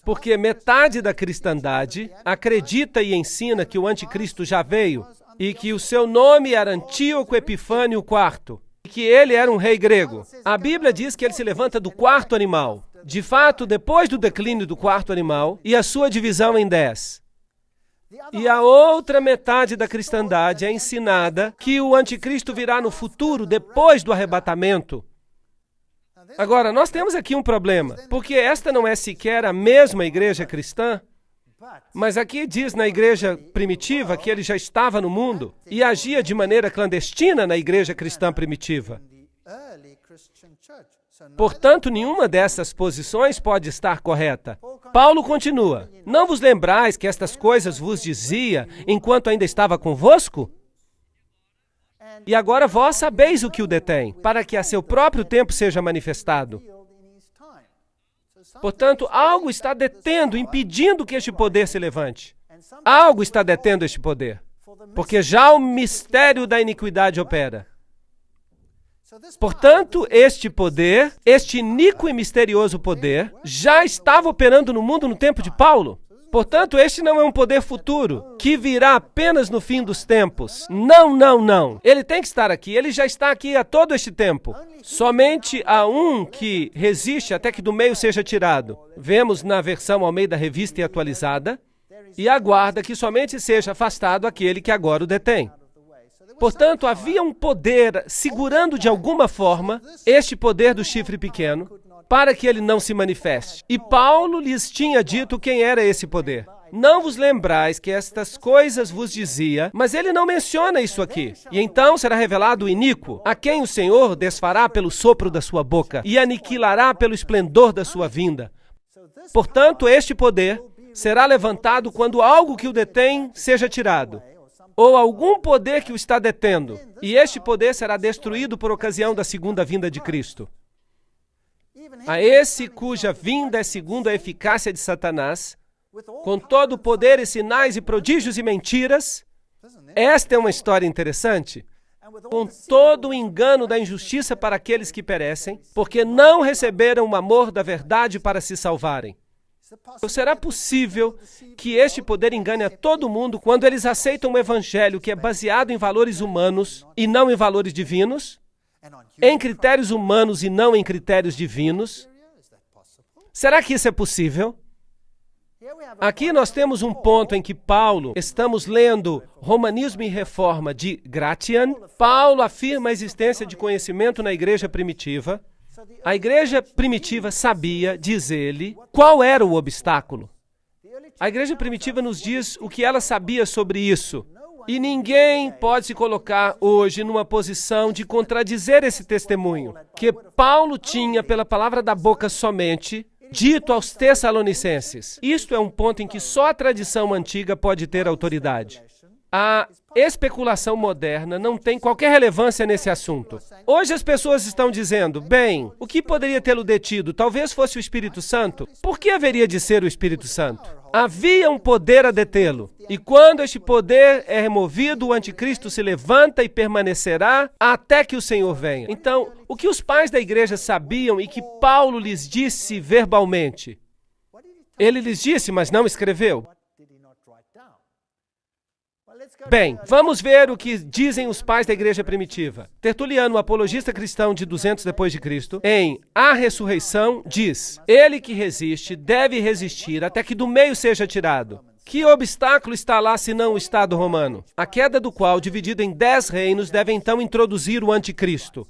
Porque metade da cristandade acredita e ensina que o anticristo já veio e que o seu nome era Antíoco Epifânio IV e que ele era um rei grego. A Bíblia diz que ele se levanta do 4º animal. De fato, depois do declínio do 4º animal e a sua divisão em 10. E a outra metade da cristandade é ensinada que o anticristo virá no futuro, depois do arrebatamento. Agora, nós temos aqui um problema, porque esta não é sequer a mesma igreja cristã, mas aqui diz na igreja primitiva que ele já estava no mundo e agia de maneira clandestina na igreja cristã primitiva. Portanto, nenhuma dessas posições pode estar correta. Paulo continua, não vos lembrais que estas coisas vos dizia enquanto ainda estava convosco? E agora vós sabeis o que o detém, para que a seu próprio tempo seja manifestado. Portanto, algo está detendo, impedindo que este poder se levante. Algo está detendo este poder, porque já o mistério da iniquidade opera. Portanto, este poder, este iníquo e misterioso poder, já estava operando no mundo no tempo de Paulo. Portanto, este não é um poder futuro, que virá apenas no fim dos tempos. Não, não, não. Ele tem que estar aqui. Ele já está aqui há todo este tempo. Somente há um que resiste até que do meio seja tirado. Vemos na versão Almeida Revista e Atualizada. E aguarda que somente seja afastado aquele que agora o detém. Portanto, havia um poder segurando de alguma forma este poder do chifre pequeno, para que ele não se manifeste. E Paulo lhes tinha dito quem era esse poder. Não vos lembrais que estas coisas vos dizia, mas ele não menciona isso aqui. E então será revelado o iníquo, a quem o Senhor desfará pelo sopro da sua boca e aniquilará pelo esplendor da sua vinda. Portanto, este poder será levantado quando algo que o detém seja tirado, ou algum poder que o está detendo, e este poder será destruído por ocasião da segunda vinda de Cristo. A esse cuja vinda é segundo a eficácia de Satanás, com todo o poder e sinais e prodígios e mentiras, esta é uma história interessante, com todo o engano da injustiça para aqueles que perecem, porque não receberam o amor da verdade para se salvarem. Ou será possível que este poder engane a todo mundo quando eles aceitam um evangelho que é baseado em valores humanos e não em valores divinos? Em critérios humanos e não em critérios divinos? Será que isso é possível? Aqui nós temos um ponto em que Paulo, estamos lendo Romanismo e Reforma de Gratian. Paulo afirma a existência de conhecimento na igreja primitiva. A igreja primitiva sabia, diz ele, qual era o obstáculo. A igreja primitiva nos diz o que ela sabia sobre isso. E ninguém pode se colocar hoje numa posição de contradizer esse testemunho, que Paulo tinha pela palavra da boca somente, dito aos Tessalonicenses. Isto é um ponto em que só a tradição antiga pode ter autoridade. A especulação moderna não tem qualquer relevância nesse assunto. Hoje as pessoas estão dizendo, bem, o que poderia tê-lo detido? Talvez fosse o Espírito Santo. Por que haveria de ser o Espírito Santo? Havia um poder a detê-lo. E quando este poder é removido, o anticristo se levanta e permanecerá até que o Senhor venha. Então, o que os pais da igreja sabiam e que Paulo lhes disse verbalmente? Ele lhes disse, mas não escreveu. Bem, vamos ver o que dizem os pais da igreja primitiva. Tertuliano, apologista cristão de 200 depois de Cristo, em A Ressurreição, diz: ele que resiste deve resistir até que do meio seja tirado. Que obstáculo está lá senão o Estado romano? A queda do qual, dividido em 10 reinos, deve então introduzir o anticristo.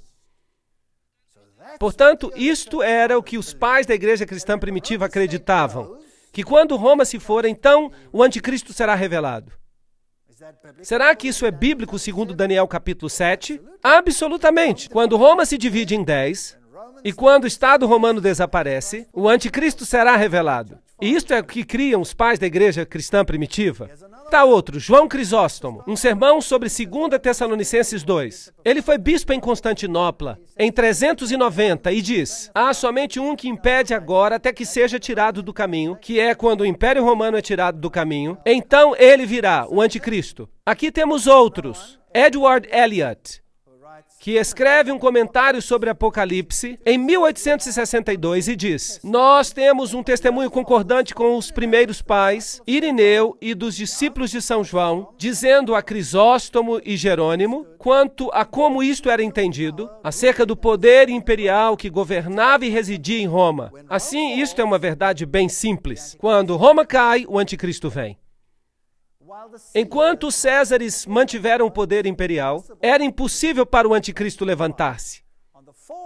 Portanto, isto era o que os pais da igreja cristã primitiva acreditavam, que quando Roma se for, então o anticristo será revelado. Será que isso é bíblico segundo Daniel capítulo 7? Absolutamente. Quando Roma se divide em 10, e quando o Estado romano desaparece, o anticristo será revelado. E isto é o que criam os pais da igreja cristã primitiva. Tá outro, João Crisóstomo, um sermão sobre 2 Tessalonicenses 2. Ele foi bispo em Constantinopla, em 390, e diz: há somente um que impede agora até que seja tirado do caminho, que é quando o Império Romano é tirado do caminho. Então ele virá, o anticristo. Aqui temos outros. Edward Elliot, que escreve um comentário sobre Apocalipse em 1862 e diz: nós temos um testemunho concordante com os primeiros pais, Irineu e dos discípulos de São João, dizendo a Crisóstomo e Jerônimo, quanto a como isto era entendido, acerca do poder imperial que governava e residia em Roma. Assim, isto é uma verdade bem simples. Quando Roma cai, o anticristo vem. Enquanto os Césares mantiveram o poder imperial, era impossível para o anticristo levantar-se.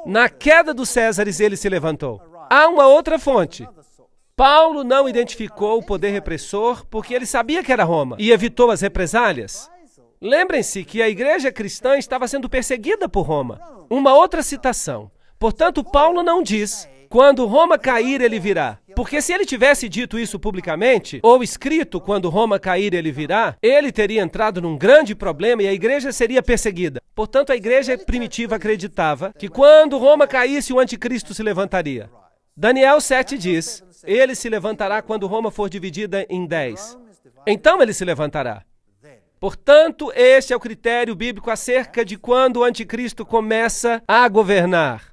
Na queda dos Césares, ele se levantou. Há uma outra fonte. Paulo não identificou o poder repressor porque ele sabia que era Roma e evitou as represálias. Lembrem-se que a igreja cristã estava sendo perseguida por Roma. Uma outra citação. Portanto, Paulo não diz: quando Roma cair, ele virá. Porque se ele tivesse dito isso publicamente, ou escrito, quando Roma cair, ele virá, ele teria entrado num grande problema e a igreja seria perseguida. Portanto, a igreja primitiva acreditava que quando Roma caísse, o anticristo se levantaria. Daniel 7 diz: ele se levantará quando Roma for dividida em 10. Então ele se levantará. Portanto, este é o critério bíblico acerca de quando o anticristo começa a governar.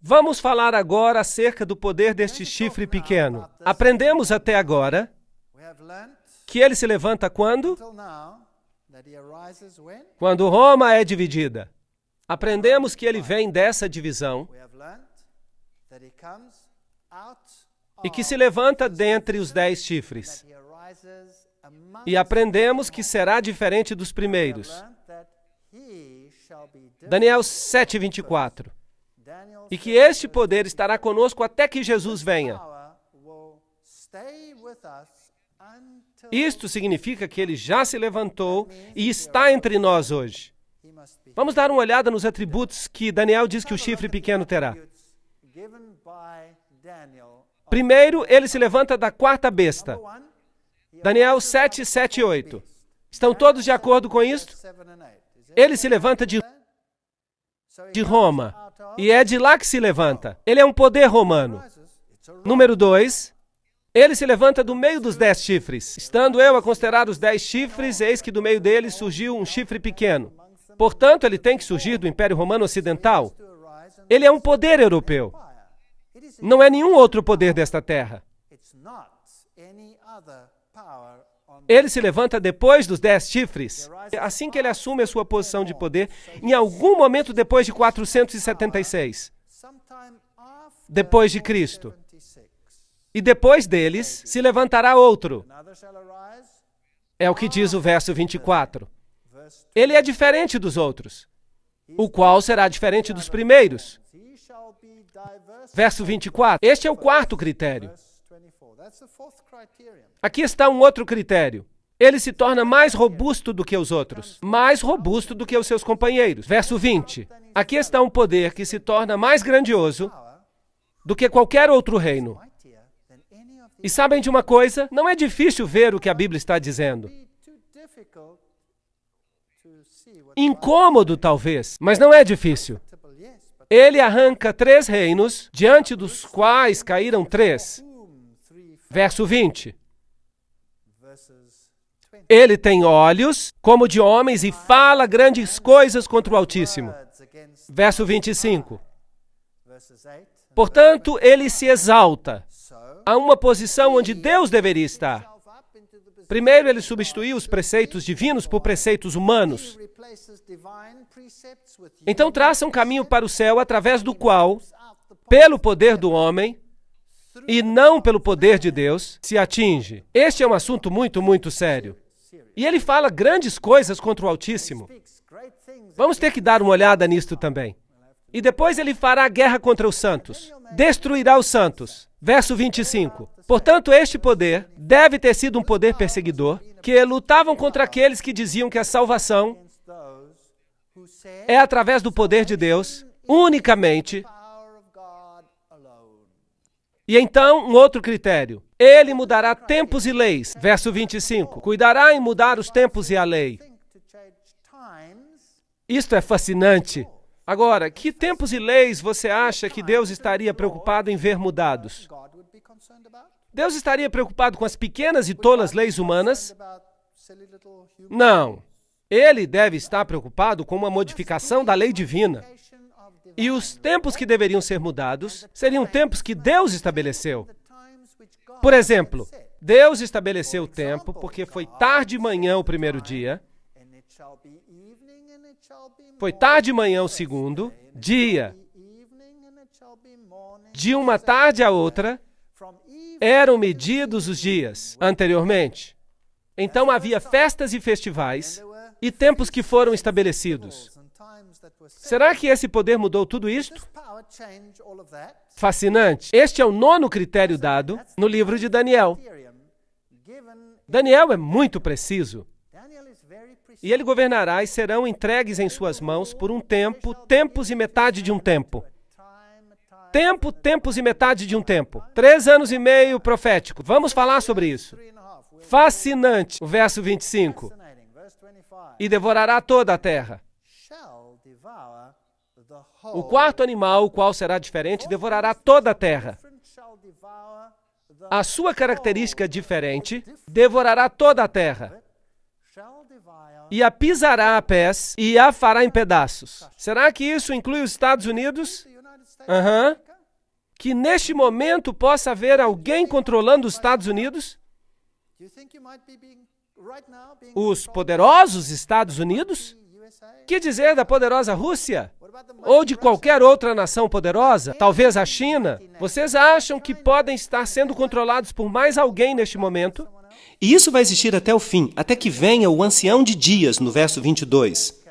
Vamos falar agora acerca do poder deste chifre pequeno. Aprendemos até agora que ele se levanta quando? Quando Roma é dividida. Aprendemos que ele vem dessa divisão e que se levanta dentre os 10 chifres. E aprendemos que será diferente dos primeiros. Daniel 7:24. E que este poder estará conosco até que Jesus venha. Isto significa que ele já se levantou e está entre nós hoje. Vamos dar uma olhada nos atributos que Daniel diz que o chifre pequeno terá. Primeiro, ele se levanta da quarta besta. Daniel 7, 7 e 8. Estão todos de acordo com isto? Ele se levanta de Roma. E é de lá que se levanta. Ele é um poder romano. Número 2. Ele se levanta do meio dos 10 chifres. Estando eu a considerar os 10 chifres, eis que do meio deles surgiu um chifre pequeno. Portanto, ele tem que surgir do Império Romano Ocidental. Ele é um poder europeu. Não é nenhum outro poder desta terra. Ele se levanta depois dos 10 chifres. Assim que ele assume a sua posição de poder, em algum momento depois de 476. Depois de Cristo. E depois deles, se levantará outro. É o que diz o verso 24. Ele é diferente dos outros, o qual será diferente dos primeiros. Verso 24. Este é o quarto critério. Aqui está um outro critério. Ele se torna mais robusto do que os outros, mais robusto do que os seus companheiros. Verso 20. Aqui está um poder que se torna mais grandioso do que qualquer outro reino. E sabem de uma coisa? Não é difícil ver o que a Bíblia está dizendo. Incômodo, talvez, mas não é difícil. Ele arranca 3 reinos, diante dos quais caíram 3. Verso 20. Ele tem olhos como de homens e fala grandes coisas contra o Altíssimo. Verso 25. Portanto, ele se exalta a uma posição onde Deus deveria estar. Primeiro, ele substituiu os preceitos divinos por preceitos humanos. Então, traça um caminho para o céu através do qual, pelo poder do homem, e não pelo poder de Deus, se atinge. Este é um assunto muito, muito sério. E ele fala grandes coisas contra o Altíssimo. Vamos ter que dar uma olhada nisto também. E depois ele fará guerra contra os santos. Destruirá os santos. Verso 25. Portanto, este poder deve ter sido um poder perseguidor, que lutavam contra aqueles que diziam que a salvação é através do poder de Deus, unicamente. E então, um outro critério. Ele mudará tempos e leis. Verso 25. Cuidará em mudar os tempos e a lei. Isto é fascinante. Agora, que tempos e leis você acha que Deus estaria preocupado em ver mudados? Deus estaria preocupado com as pequenas e tolas leis humanas? Não. Ele deve estar preocupado com uma modificação da lei divina. E os tempos que deveriam ser mudados seriam tempos que Deus estabeleceu. Por exemplo, Deus estabeleceu o tempo porque foi tarde de manhã o primeiro dia, foi tarde de manhã o segundo dia. De uma tarde a outra, eram medidos os dias anteriormente. Então havia festas e festivais e tempos que foram estabelecidos. Será que esse poder mudou tudo isto? Fascinante. Este é o 9º critério dado no livro de Daniel. Daniel é muito preciso. E ele governará e serão entregues em suas mãos por um tempo, tempos e metade de um tempo. Tempo, tempos e metade de um tempo. 3 anos e meio profético. Vamos falar sobre isso. Fascinante. O verso 25. E devorará toda a terra. O quarto animal, o qual será diferente, devorará toda a terra. A sua característica diferente devorará toda a terra. E a pisará a pés e a fará em pedaços. Será que isso inclui os Estados Unidos? Aham. Que neste momento possa haver alguém controlando os Estados Unidos? Os poderosos Estados Unidos? Que dizer da poderosa Rússia? Ou de qualquer outra nação poderosa? Talvez a China? Vocês acham que podem estar sendo controlados por mais alguém neste momento? E isso vai existir até o fim, até que venha o ancião de dias, no verso 22.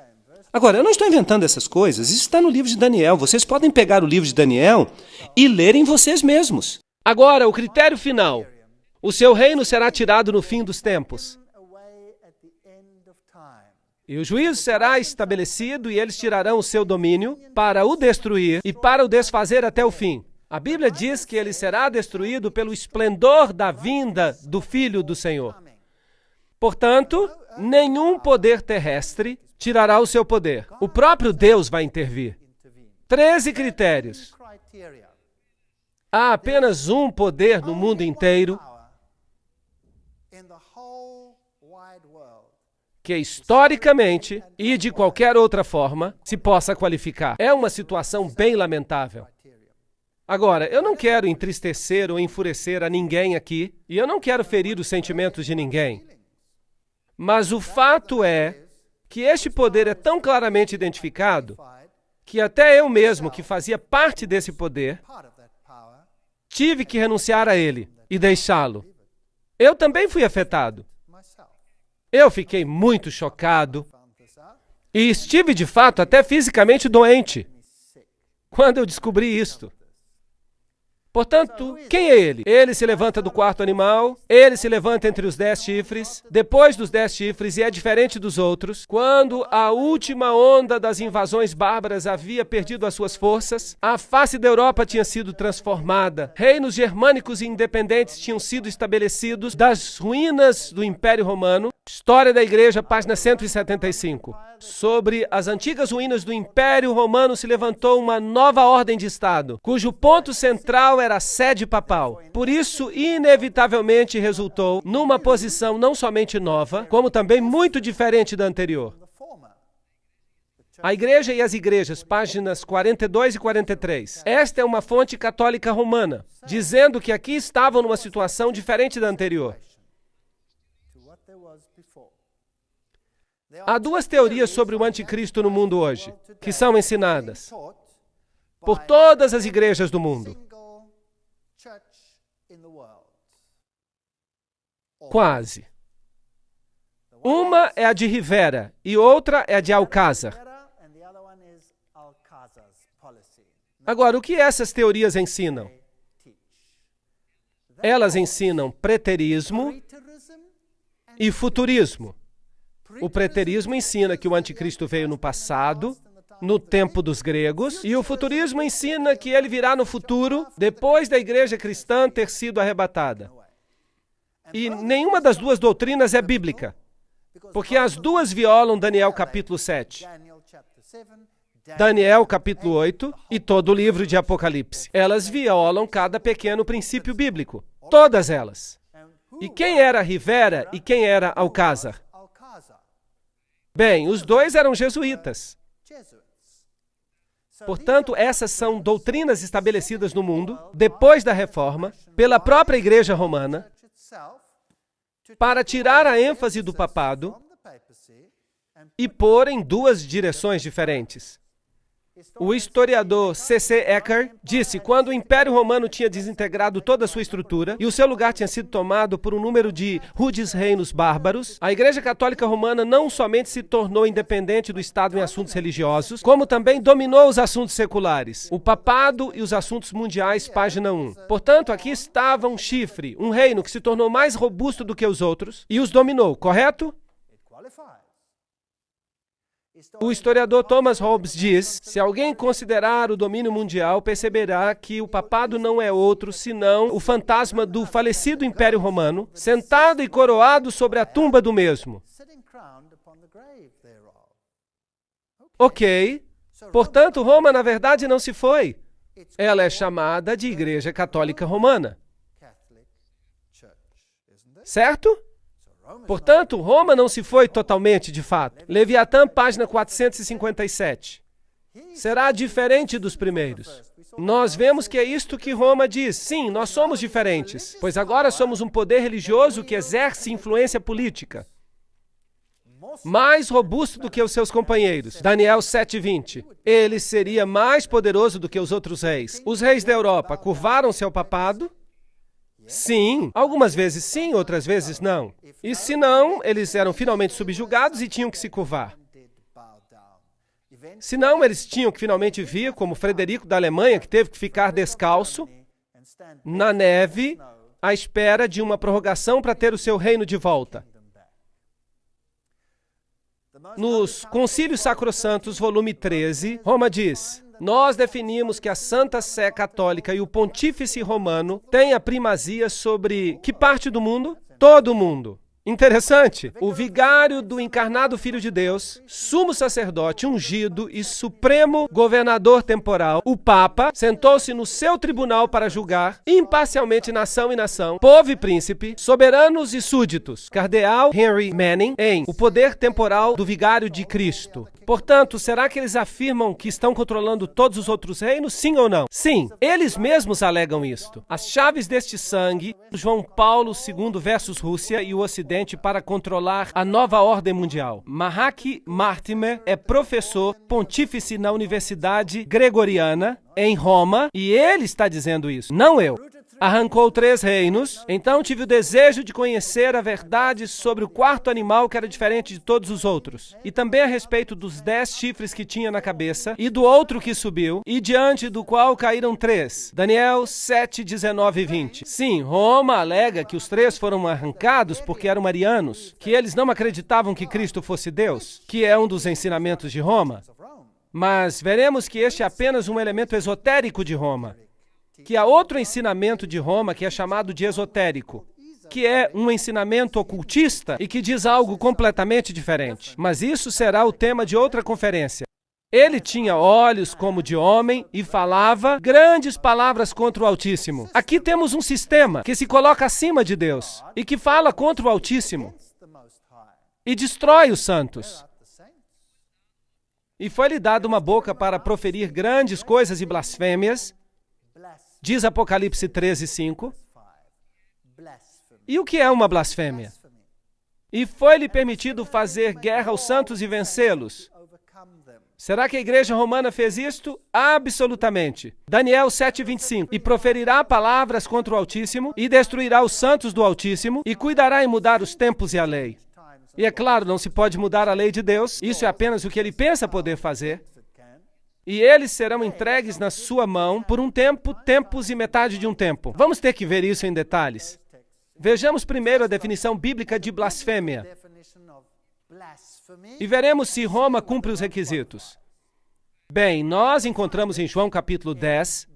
Agora, eu não estou inventando essas coisas, isso está no livro de Daniel. Vocês podem pegar o livro de Daniel e lerem vocês mesmos. Agora, o critério final. O seu reino será tirado no fim dos tempos. E o juízo será estabelecido e eles tirarão o seu domínio para o destruir e para o desfazer até o fim. A Bíblia diz que ele será destruído pelo esplendor da vinda do Filho do Senhor. Portanto, nenhum poder terrestre tirará o seu poder. O próprio Deus vai intervir. 13 critérios. Há apenas um poder no mundo inteiro que historicamente e de qualquer outra forma se possa qualificar. É uma situação bem lamentável. Agora, eu não quero entristecer ou enfurecer a ninguém aqui, e eu não quero ferir os sentimentos de ninguém. Mas o fato é que este poder é tão claramente identificado que até eu mesmo, que fazia parte desse poder, tive que renunciar a ele e deixá-lo. Eu também fui afetado. Eu fiquei muito chocado e estive, de fato, até fisicamente doente quando eu descobri isto. Portanto, quem é ele? Ele se levanta do quarto animal, ele se levanta entre os 10 chifres, depois dos 10 chifres, e é diferente dos outros. Quando a última onda das invasões bárbaras havia perdido as suas forças, a face da Europa tinha sido transformada, reinos germânicos e independentes tinham sido estabelecidos das ruínas do Império Romano. História da Igreja, página 175. Sobre as antigas ruínas do Império Romano se levantou uma nova ordem de Estado, cujo ponto central era a sede papal. Por isso, inevitavelmente resultou numa posição não somente nova, como também muito diferente da anterior. A Igreja e as Igrejas, páginas 42 e 43. Esta é uma fonte católica romana, dizendo que aqui estavam numa situação diferente da anterior. Há duas teorias sobre o anticristo no mundo hoje, que são ensinadas por todas as igrejas do mundo. Quase. Uma é a de Rivera e outra é a de Alcázar. Agora, o que essas teorias ensinam? Elas ensinam preterismo e futurismo. O preterismo ensina que o anticristo veio no passado, no tempo dos gregos, e o futurismo ensina que ele virá no futuro, depois da igreja cristã ter sido arrebatada. E nenhuma das duas doutrinas é bíblica, porque as duas violam Daniel capítulo 7, Daniel capítulo 8 e todo o livro de Apocalipse. Elas violam cada pequeno princípio bíblico, todas elas. E quem era Rivera e quem era Alcázar? Bem, os dois eram jesuítas. Portanto, essas são doutrinas estabelecidas no mundo, depois da Reforma, pela própria Igreja Romana, para tirar a ênfase do papado e pôr em duas direções diferentes. O historiador C.C. Ecker disse: quando o Império Romano tinha desintegrado toda a sua estrutura e o seu lugar tinha sido tomado por um número de rudes reinos bárbaros, a Igreja Católica Romana não somente se tornou independente do Estado em assuntos religiosos, como também dominou os assuntos seculares, o papado e os assuntos mundiais, página 1. Portanto, aqui estava um chifre, um reino que se tornou mais robusto do que os outros e os dominou, correto? O historiador Thomas Hobbes diz: se alguém considerar o domínio mundial, perceberá que o papado não é outro senão o fantasma do falecido Império Romano, sentado e coroado sobre a tumba do mesmo. Ok. Portanto, Roma, na verdade, não se foi. Ela é chamada de Igreja Católica Romana. Certo? Portanto, Roma não se foi totalmente, de fato. Leviatã, página 457. Será diferente dos primeiros. Nós vemos que é isto que Roma diz. Sim, nós somos diferentes, pois agora somos um poder religioso que exerce influência política. Mais robusto do que os seus companheiros. Daniel 7:20. Ele seria mais poderoso do que os outros reis. Os reis da Europa curvaram-se ao papado? Sim. Algumas vezes sim, outras vezes não. E se não, eles eram finalmente subjugados e tinham que se curvar. Se não, eles tinham que finalmente vir, como Frederico da Alemanha, que teve que ficar descalço, na neve, à espera de uma prorrogação para ter o seu reino de volta. Nos Concílios Sacrossantos, volume 13, Roma diz: nós definimos que a Santa Sé Católica e o Pontífice Romano têm a primazia sobre que parte do mundo? Todo o mundo. Interessante. O vigário do encarnado Filho de Deus, sumo sacerdote ungido e supremo governador temporal, o Papa, sentou-se no seu tribunal para julgar imparcialmente nação e nação, povo e príncipe, soberanos e súditos. Cardeal Henry Manning, em O Poder Temporal do Vigário de Cristo. Portanto, será que eles afirmam que estão controlando todos os outros reinos? Sim ou não? Sim, eles mesmos alegam isto. As chaves deste sangue, João Paulo II versus Rússia e o Ocidente para controlar a nova ordem mundial. Mahaki Mortimer é professor pontífice na Universidade Gregoriana, em Roma, e ele está dizendo isso, não eu. Arrancou 3 reinos, então tive o desejo de conhecer a verdade sobre o quarto animal que era diferente de todos os outros, e também a respeito dos 10 chifres que tinha na cabeça, e do outro que subiu, e diante do qual caíram 3. Daniel 7, 19 e 20. Sim, Roma alega que os 3 foram arrancados porque eram arianos, que eles não acreditavam que Cristo fosse Deus, que é um dos ensinamentos de Roma. Mas veremos que este é apenas um elemento esotérico de Roma. Que há outro ensinamento de Roma que é chamado de esotérico, que é um ensinamento ocultista e que diz algo completamente diferente. Mas isso será o tema de outra conferência. Ele tinha olhos como de homem e falava grandes palavras contra o Altíssimo. Aqui temos um sistema que se coloca acima de Deus e que fala contra o Altíssimo e destrói os santos. E foi-lhe dada uma boca para proferir grandes coisas e blasfêmias, diz Apocalipse 13, 5. E o que é uma blasfêmia? E foi-lhe permitido fazer guerra aos santos e vencê-los. Será que a igreja romana fez isto? Absolutamente. Daniel 7:25. E proferirá palavras contra o Altíssimo, e destruirá os santos do Altíssimo, e cuidará em mudar os tempos e a lei. E é claro, não se pode mudar a lei de Deus, isso é apenas o que ele pensa poder fazer. E eles serão entregues na sua mão por um tempo, tempos e metade de um tempo. Vamos ter que ver isso em detalhes. Vejamos primeiro a definição bíblica de blasfêmia. E veremos se Roma cumpre os requisitos. Bem, nós encontramos em João capítulo 10,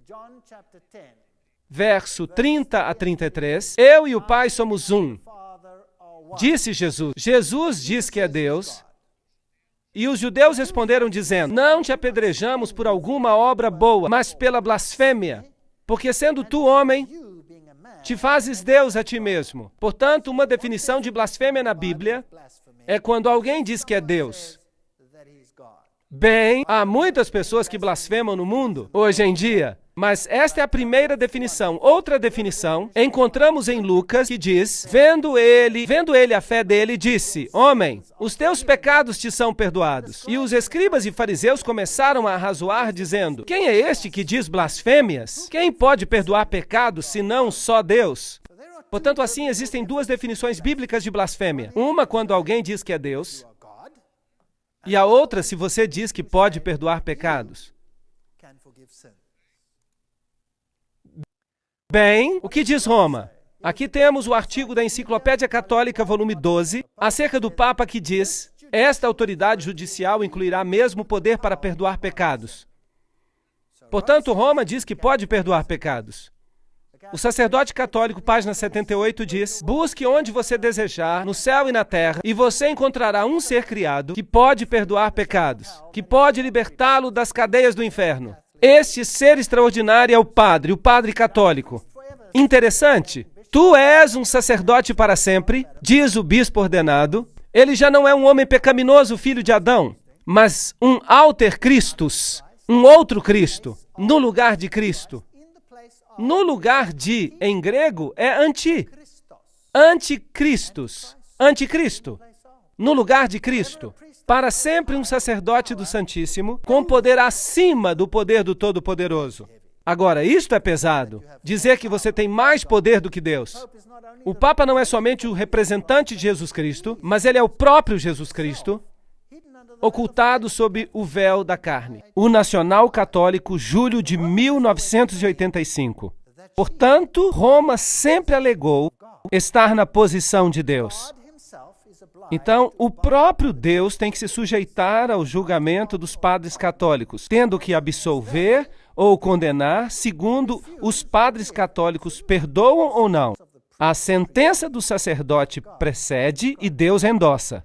verso 30 a 33, eu e o Pai somos um. Disse Jesus. Jesus diz que é Deus. E os judeus responderam dizendo, não te apedrejamos por alguma obra boa, mas pela blasfêmia, porque sendo tu homem, te fazes Deus a ti mesmo. Portanto, uma definição de blasfêmia na Bíblia é quando alguém diz que é Deus. Bem, há muitas pessoas que blasfemam no mundo, hoje em dia. Mas esta é a primeira definição. Outra definição, encontramos em Lucas, que diz, vendo ele a fé dele, disse, homem, os teus pecados te são perdoados. E os escribas e fariseus começaram a arrazoar, dizendo, quem é este que diz blasfêmias? Quem pode perdoar pecados, senão só Deus? Portanto, assim, existem 2 definições bíblicas de blasfêmia. Uma quando alguém diz que é Deus, e a outra se você diz que pode perdoar pecados. Bem, o que diz Roma? Aqui temos o artigo da Enciclopédia Católica, volume 12, acerca do Papa que diz, esta autoridade judicial incluirá mesmo o poder para perdoar pecados. Portanto, Roma diz que pode perdoar pecados. O sacerdote católico, página 78, diz, busque onde você desejar, no céu e na terra, e você encontrará um ser criado que pode perdoar pecados, que pode libertá-lo das cadeias do inferno. Este ser extraordinário é o Padre católico. Interessante. Tu és um sacerdote para sempre, diz o bispo ordenado. Ele já não é um homem pecaminoso, filho de Adão, mas um alter Christus, um outro Cristo. no lugar de Cristo. No lugar de, em grego, é anticristos. Anticristo. No lugar de Cristo. Para sempre um sacerdote do Santíssimo, com poder acima do poder do Todo-Poderoso. Agora, isto é pesado. Dizer que você tem mais poder do que Deus. O Papa não é somente o representante de Jesus Cristo, mas ele é o próprio Jesus Cristo, ocultado sob o véu da carne. O Nacional Católico, julho de 1985. Portanto, Roma sempre alegou estar na posição de Deus. Então, o próprio Deus tem que se sujeitar ao julgamento dos padres católicos, tendo que absolver ou condenar, segundo os padres católicos perdoam ou não. A sentença do sacerdote precede e Deus endossa.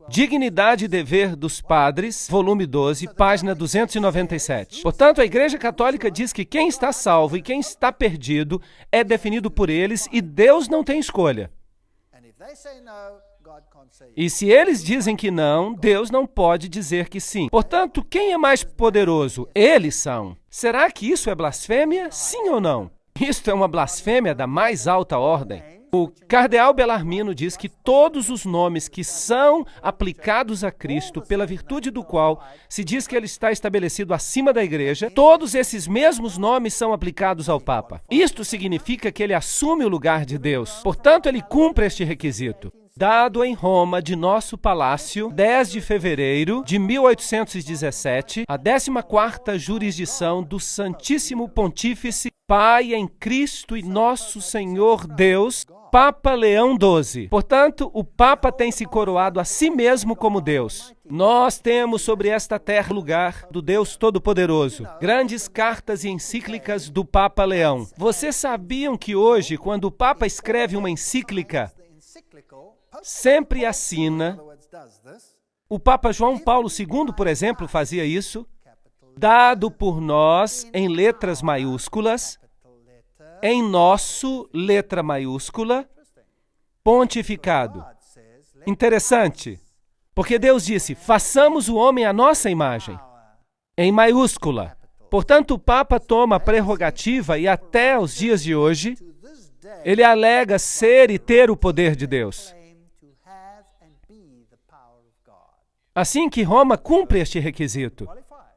Dignidade e Dever dos Padres, volume 12, página 297. Portanto, a Igreja Católica diz que quem está salvo e quem está perdido é definido por eles e Deus não tem escolha. E se eles dizem que não, Deus não pode dizer que sim. Portanto, quem é mais poderoso? Eles são. Será que isso é blasfêmia? Sim ou não? Isto é uma blasfêmia da mais alta ordem. O cardeal Bellarmino diz que todos os nomes que são aplicados a Cristo, pela virtude do qual se diz que ele está estabelecido acima da Igreja, todos esses mesmos nomes são aplicados ao Papa. Isto significa que ele assume o lugar de Deus. Portanto, ele cumpre este requisito. Dado em Roma, de nosso palácio, 10 de fevereiro de 1817, a 14ª jurisdição do Santíssimo Pontífice, Pai em Cristo e Nosso Senhor Deus, Papa Leão XII. Portanto, o Papa tem se coroado a si mesmo como Deus. Nós temos sobre esta terra lugar do Deus Todo-Poderoso. Grandes cartas e encíclicas do Papa Leão. Vocês sabiam que hoje, quando o Papa escreve uma encíclica, sempre assina, o Papa João Paulo II, por exemplo, fazia isso, dado por nós em letras maiúsculas, em nosso, letra maiúscula, pontificado. Interessante, porque Deus disse, façamos o homem à nossa imagem, em maiúscula. Portanto, o Papa toma a prerrogativa e até os dias de hoje, ele alega ser e ter o poder de Deus. Assim que Roma cumpre este requisito.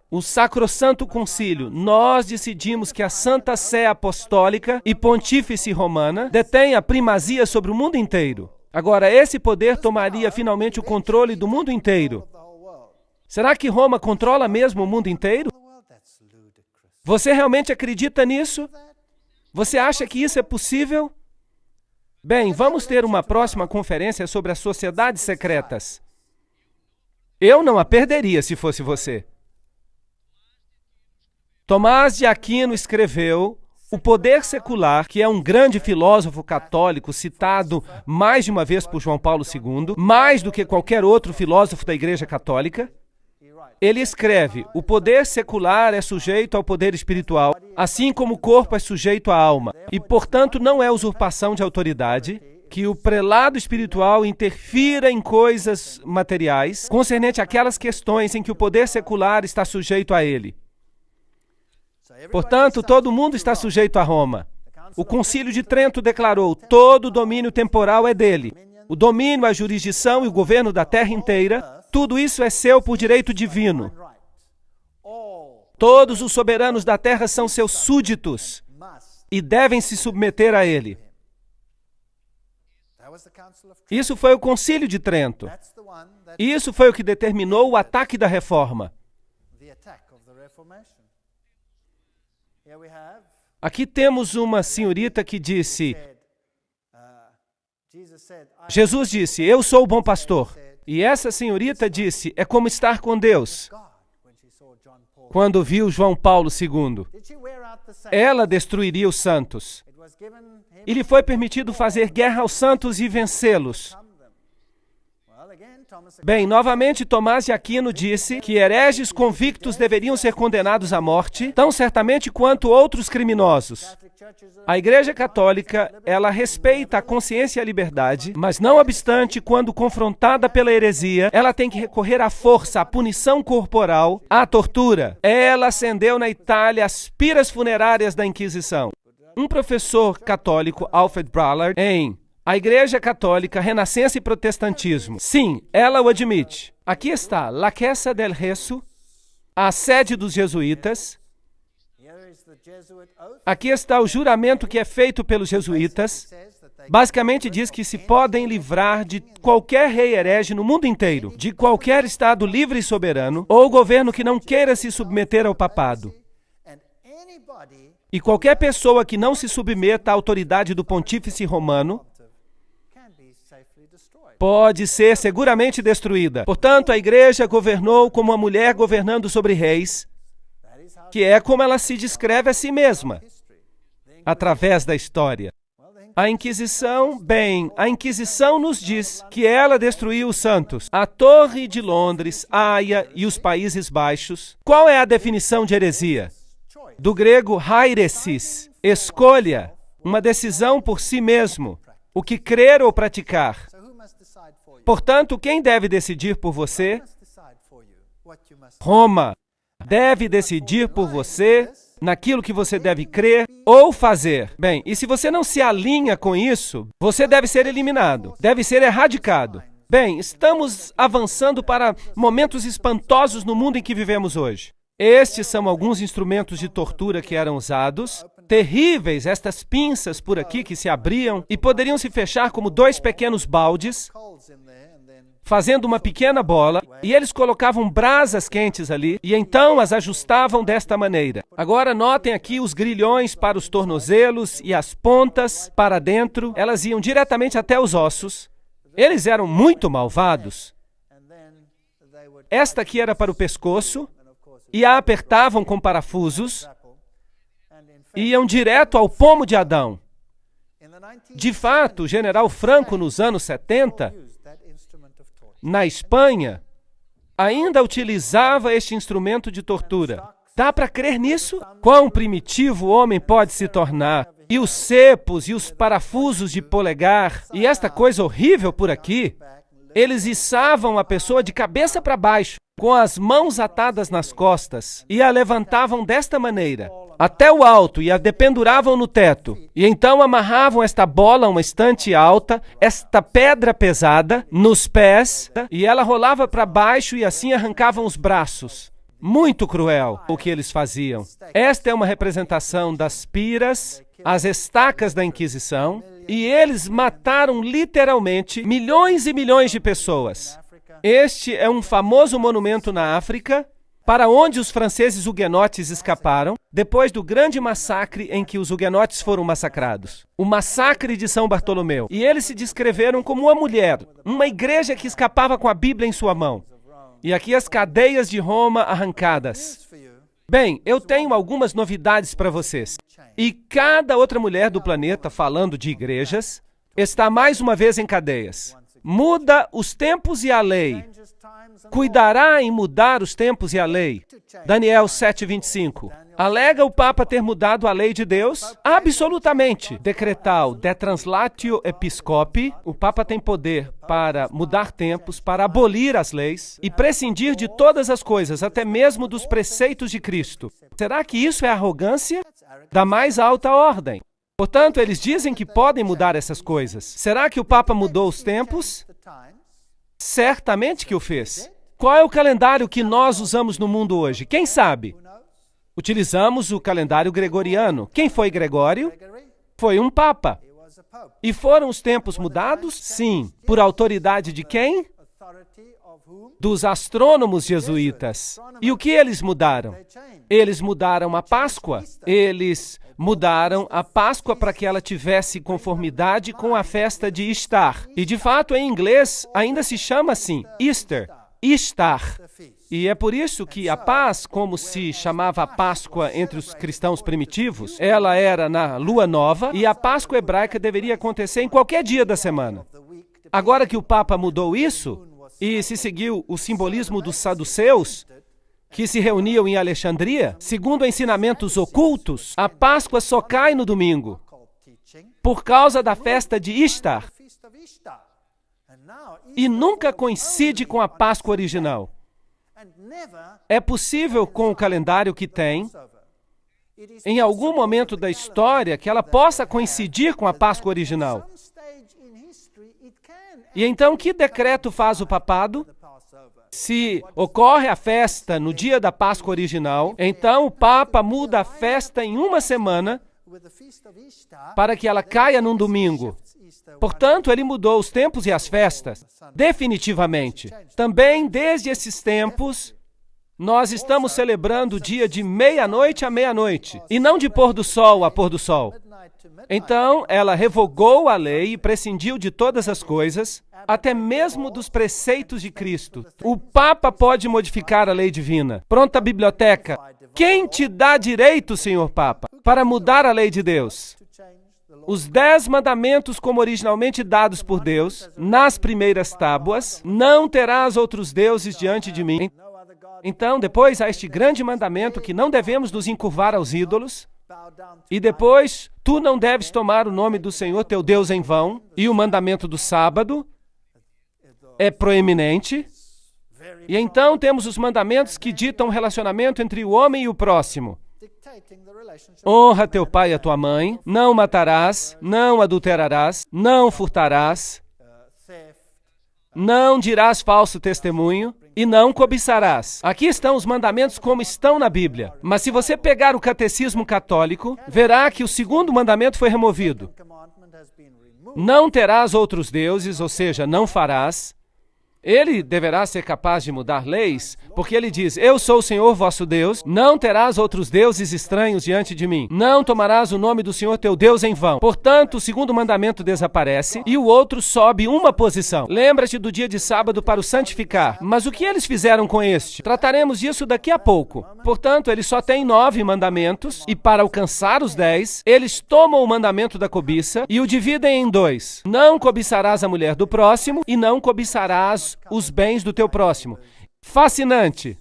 O Sacrosanto Concílio, nós decidimos que a Santa Sé Apostólica e Pontífice Romana detém a primazia sobre o mundo inteiro. Agora, esse poder tomaria finalmente o controle do mundo inteiro. Será que Roma controla mesmo o mundo inteiro? Você realmente acredita nisso? Você acha que isso é possível? Bem, vamos ter uma próxima conferência sobre as sociedades secretas. Eu não a perderia se fosse você. Tomás de Aquino escreveu O Poder Secular, que é um grande filósofo católico citado mais de uma vez por João Paulo II, mais do que qualquer outro filósofo da Igreja Católica. Ele escreve, o poder secular é sujeito ao poder espiritual, assim como o corpo é sujeito à alma, e, portanto, não é usurpação de autoridade que o prelado espiritual interfira em coisas materiais, concernente àquelas questões em que o poder secular está sujeito a ele. Portanto, todo mundo está sujeito a Roma. O Concílio de Trento declarou, todo o domínio temporal é dele. O domínio, a jurisdição e o governo da terra inteira, tudo isso é seu por direito divino. Todos os soberanos da terra são seus súditos e devem se submeter a ele. Isso foi o Concílio de Trento. Isso foi o que determinou o ataque da Reforma. Aqui temos uma senhorita que disse, Jesus disse, eu sou o bom pastor. E essa senhorita disse, é como estar com Deus. Quando viu João Paulo II, ela destruiria os santos. E lhe foi permitido fazer guerra aos santos e vencê-los. Bem, novamente, Tomás de Aquino disse que hereges convictos deveriam ser condenados à morte, tão certamente quanto outros criminosos. A Igreja Católica, ela respeita a consciência e a liberdade, mas não obstante, quando confrontada pela heresia, ela tem que recorrer à força, à punição corporal, à tortura. Ela acendeu na Itália as piras funerárias da Inquisição. Um professor católico, Alfred Ballard, em A Igreja Católica, Renascença e Protestantismo. Sim, ela o admite. Aqui está, La Chiesa del Gesù, a sede dos jesuítas. Aqui está o juramento que é feito pelos jesuítas. Basicamente diz que se podem livrar de qualquer rei herege no mundo inteiro, de qualquer estado livre e soberano, ou governo que não queira se submeter ao papado. E qualquer pessoa que não se submeta à autoridade do pontífice romano pode ser seguramente destruída. Portanto, a igreja governou como uma mulher governando sobre reis, que é como ela se descreve a si mesma, através da história. A Inquisição, bem, a Inquisição nos diz que ela destruiu os santos. A Torre de Londres, Haia e os Países Baixos. Qual é a definição de heresia? Do grego hairesis, escolha, uma decisão por si mesmo, o que crer ou praticar. Portanto, quem deve decidir por você? Roma deve decidir por você naquilo que você deve crer ou fazer. Bem, e se você não se alinha com isso, você deve ser eliminado, deve ser erradicado. Bem, estamos avançando para momentos espantosos no mundo em que vivemos hoje. Estes são alguns instrumentos de tortura que eram usados. Terríveis, estas pinças por aqui que se abriam e poderiam se fechar como dois pequenos baldes, fazendo uma pequena bola, e eles colocavam brasas quentes ali, e então as ajustavam desta maneira. Agora notem aqui os grilhões para os tornozelos e as pontas para dentro, elas iam diretamente até os ossos. Eles eram muito malvados. Esta aqui era para o pescoço, e a apertavam com parafusos, e iam direto ao pomo de Adão. De fato, o general Franco, nos anos 70, na Espanha, ainda utilizava este instrumento de tortura. Dá para crer nisso? Quão primitivo o homem pode se tornar? E os cepos e os parafusos de polegar, e esta coisa horrível por aqui, eles içavam a pessoa de cabeça para baixo, com as mãos atadas nas costas, e a levantavam desta maneira, até o alto, e a dependuravam no teto. E então amarravam esta bola a uma estante alta, esta pedra pesada, nos pés, e ela rolava para baixo e assim arrancavam os braços. Muito cruel o que eles faziam. Esta é uma representação das piras, as estacas da Inquisição, e eles mataram literalmente milhões e milhões de pessoas. Este é um famoso monumento na África, para onde os franceses huguenotes escaparam, depois do grande massacre em que os huguenotes foram massacrados. O massacre de São Bartolomeu. E eles se descreveram como uma mulher, uma igreja que escapava com a Bíblia em sua mão. E aqui as cadeias de Roma arrancadas. Bem, eu tenho algumas novidades para vocês. E cada outra mulher do planeta, falando de igrejas, está mais uma vez em cadeias. Muda os tempos e a lei. Cuidará em mudar os tempos e a lei. Daniel 7:25. Alega o Papa ter mudado a lei de Deus? Absolutamente. Decretal de translatio episcopi. O Papa tem poder para mudar tempos, para abolir as leis e prescindir de todas as coisas, até mesmo dos preceitos de Cristo. Será que isso é arrogância da mais alta ordem? Portanto, eles dizem que podem mudar essas coisas. Será que o Papa mudou os tempos? Certamente que o fez. Qual é o calendário que nós usamos no mundo hoje? Quem sabe? Utilizamos o calendário gregoriano. Quem foi Gregório? Foi um Papa. E foram os tempos mudados? Sim. Por autoridade de quem? Dos astrônomos jesuítas. E o que eles mudaram? Eles mudaram a Páscoa. Eles mudaram a Páscoa para que ela tivesse conformidade com a festa de Ishtar. E, de fato, em inglês, ainda se chama assim, Easter, Ishtar. E é por isso que a paz, como se chamava a Páscoa entre os cristãos primitivos, ela era na lua nova e a Páscoa hebraica deveria acontecer em qualquer dia da semana. Agora que o Papa mudou isso, e se seguiu o simbolismo dos saduceus, que se reuniam em Alexandria, segundo ensinamentos ocultos, a Páscoa só cai no domingo, por causa da festa de Ishtar, e nunca coincide com a Páscoa original. É possível, com o calendário que tem, em algum momento da história, que ela possa coincidir com a Páscoa original. E então, que decreto faz o papado? Se ocorre a festa no dia da Páscoa original, então o Papa muda a festa em uma semana para que ela caia num domingo. Portanto, ele mudou os tempos e as festas, definitivamente. Também, desde esses tempos, nós estamos celebrando o dia de meia-noite a meia-noite, e não de pôr do sol a pôr do sol. Então, ela revogou a lei e prescindiu de todas as coisas, até mesmo dos preceitos de Cristo. O Papa pode modificar a lei divina. Pronta a biblioteca. Quem te dá direito, Senhor Papa, para mudar a lei de Deus? Os 10 mandamentos, como originalmente dados por Deus, nas primeiras tábuas, não terás outros deuses diante de mim. Então, depois há este grande mandamento que não devemos nos encurvar aos ídolos. E depois, tu não deves tomar o nome do Senhor teu Deus em vão. E o mandamento do sábado é proeminente. E então temos os mandamentos que ditam o relacionamento entre o homem e o próximo. Honra teu pai e a tua mãe, não matarás, não adulterarás, não furtarás, não dirás falso testemunho e não cobiçarás. Aqui estão os mandamentos como estão na Bíblia. Mas se você pegar o catecismo católico, verá que o segundo mandamento foi removido. Não terás outros deuses, ou seja, não farás. Ele deverá ser capaz de mudar leis, porque ele diz, eu sou o Senhor vosso Deus, não terás outros deuses estranhos diante de mim, não tomarás o nome do Senhor teu Deus em vão. Portanto, o segundo mandamento desaparece e o outro sobe uma posição. Lembra-te do dia de sábado para o santificar. Mas o que eles fizeram com este? Trataremos disso daqui a pouco. Portanto, ele só tem 9 mandamentos e para alcançar os 10, eles tomam o mandamento da cobiça e o dividem em 2. Não cobiçarás a mulher do próximo e não cobiçarás os bens do teu próximo. Fascinante.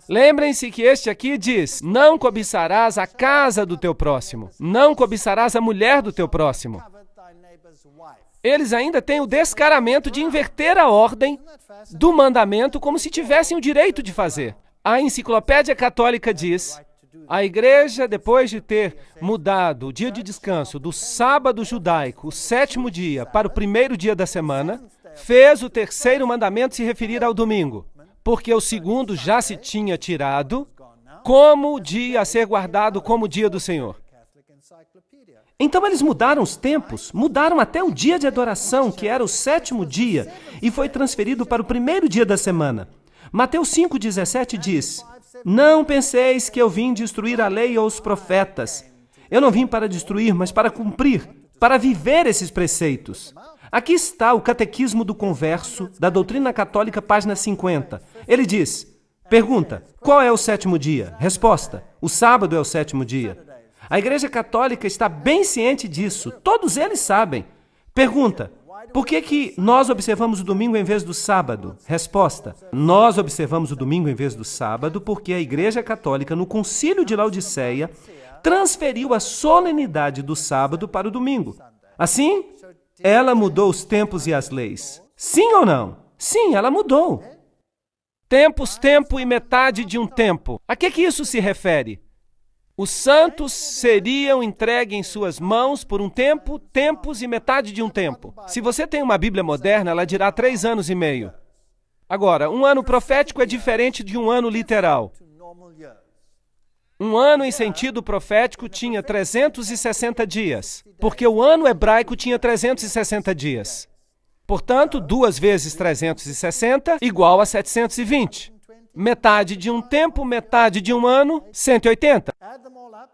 Lembrem-se que este aqui diz, não cobiçarás a casa do teu próximo, não cobiçarás a mulher do teu próximo. Eles ainda têm o descaramento de inverter a ordem do mandamento como se tivessem o direito de fazer. A Enciclopédia Católica diz, a igreja, depois de ter mudado o dia de descanso do sábado judaico, o 7º dia, para o primeiro dia da semana, fez o terceiro mandamento se referir ao domingo, porque o segundo já se tinha tirado como dia a ser guardado como dia do Senhor. Então eles mudaram os tempos, mudaram até o dia de adoração, que era o 7º dia, e foi transferido para o primeiro dia da semana. Mateus 5,17 diz, não penseis que eu vim destruir a lei ou os profetas. Eu não vim para destruir, mas para cumprir, para viver esses preceitos. Aqui está o Catequismo do Converso, da Doutrina Católica, página 50. Ele diz, pergunta, qual é o 7º dia? Resposta, o sábado é o 7º dia. A Igreja Católica está bem ciente disso, todos eles sabem. Pergunta, por que nós observamos o domingo em vez do sábado? Resposta, nós observamos o domingo em vez do sábado porque a Igreja Católica, no Concílio de Laodiceia, transferiu a solenidade do sábado para o domingo. Assim, ela mudou os tempos e as leis. Sim ou não? Sim, ela mudou. Tempos, tempo e metade de um tempo. A que isso se refere? Os santos seriam entregues em suas mãos por um tempo, tempos e metade de um tempo. Se você tem uma Bíblia moderna, ela dirá 3 anos e meio. Agora, um ano profético é diferente de um ano literal. Um ano em sentido profético tinha 360 dias, porque o ano hebraico tinha 360 dias. Portanto, 2 vezes 360 igual a 720. Metade de um tempo, metade de um ano, 180.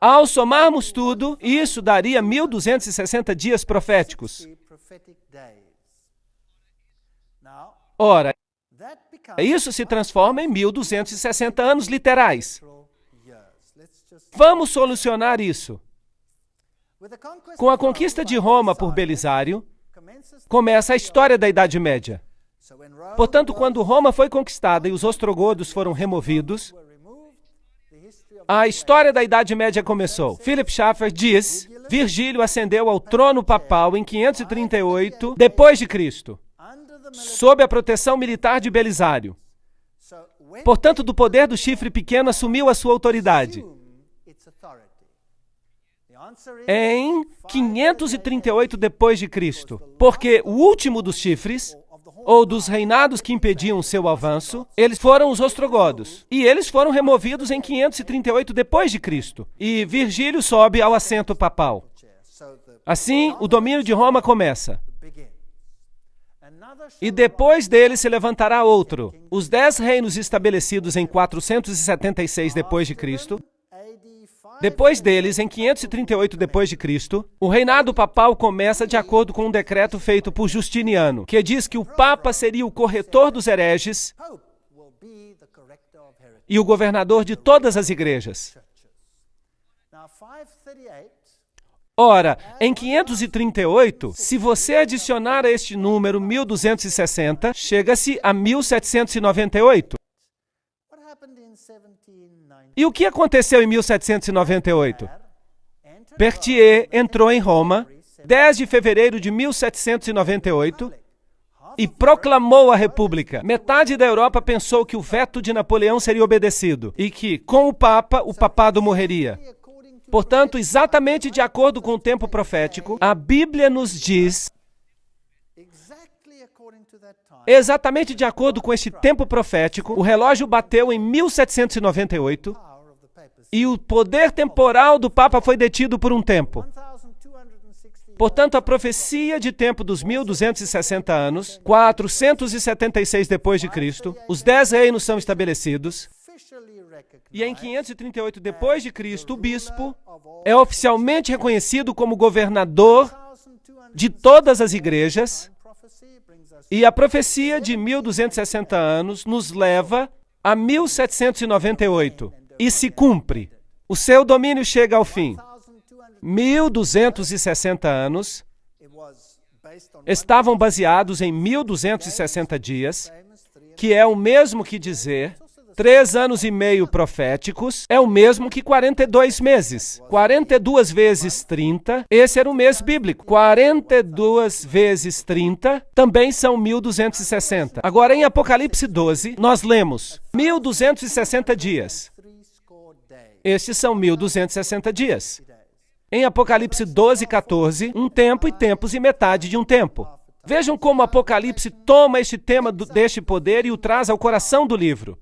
Ao somarmos tudo, isso daria 1.260 dias proféticos. Ora, isso se transforma em 1.260 anos literais. Vamos solucionar isso. Com a conquista de Roma por Belisário, começa a história da Idade Média. Portanto, quando Roma foi conquistada e os ostrogodos foram removidos, a história da Idade Média começou. Philip Schaeffer diz: Virgílio ascendeu ao trono papal em 538 depois de Cristo, sob a proteção militar de Belisário. Portanto, do poder do chifre pequeno assumiu a sua autoridade em 538 depois de Cristo, porque o último dos chifres, ou dos reinados que impediam seu avanço, eles foram os ostrogodos. E eles foram removidos em 538 depois de Cristo. E Virgílio sobe ao assento papal. Assim, o domínio de Roma começa. E depois dele se levantará outro. Os 10 reinos estabelecidos em 476 depois de Cristo. Depois deles, em 538 depois de Cristo, o reinado papal começa de acordo com um decreto feito por Justiniano, que diz que o Papa seria o corretor dos hereges e o governador de todas as igrejas. Ora, em 538, se você adicionar a este número 1260, chega-se a 1798. E o que aconteceu em 1798? Berthier entrou em Roma, 10 de fevereiro de 1798, e proclamou a República. Metade da Europa pensou que o veto de Napoleão seria obedecido e que, com o papado morreria. Portanto, exatamente de acordo com o tempo profético, a Bíblia nos diz, exatamente de acordo com este tempo profético, o relógio bateu em 1798 e o poder temporal do Papa foi detido por um tempo. Portanto, a profecia de tempo dos 1260 anos, 476 depois de Cristo, os 10 reinos são estabelecidos, e em 538 depois de Cristo, o bispo é oficialmente reconhecido como governador de todas as igrejas, e a profecia de 1260 anos nos leva a 1798 e se cumpre. O seu domínio chega ao fim. 1260 anos estavam baseados em 1260 dias, que é o mesmo que dizer 3 anos e meio proféticos, é o mesmo que 42 meses. 42 vezes 30, esse era o mês bíblico. 42 vezes 30 também são 1260. Agora, em Apocalipse 12, nós lemos 1260 dias. Estes são 1260 dias. Em Apocalipse 12, 14, um tempo e tempos e metade de um tempo. Vejam como Apocalipse toma este tema deste poder e o traz ao coração do livro.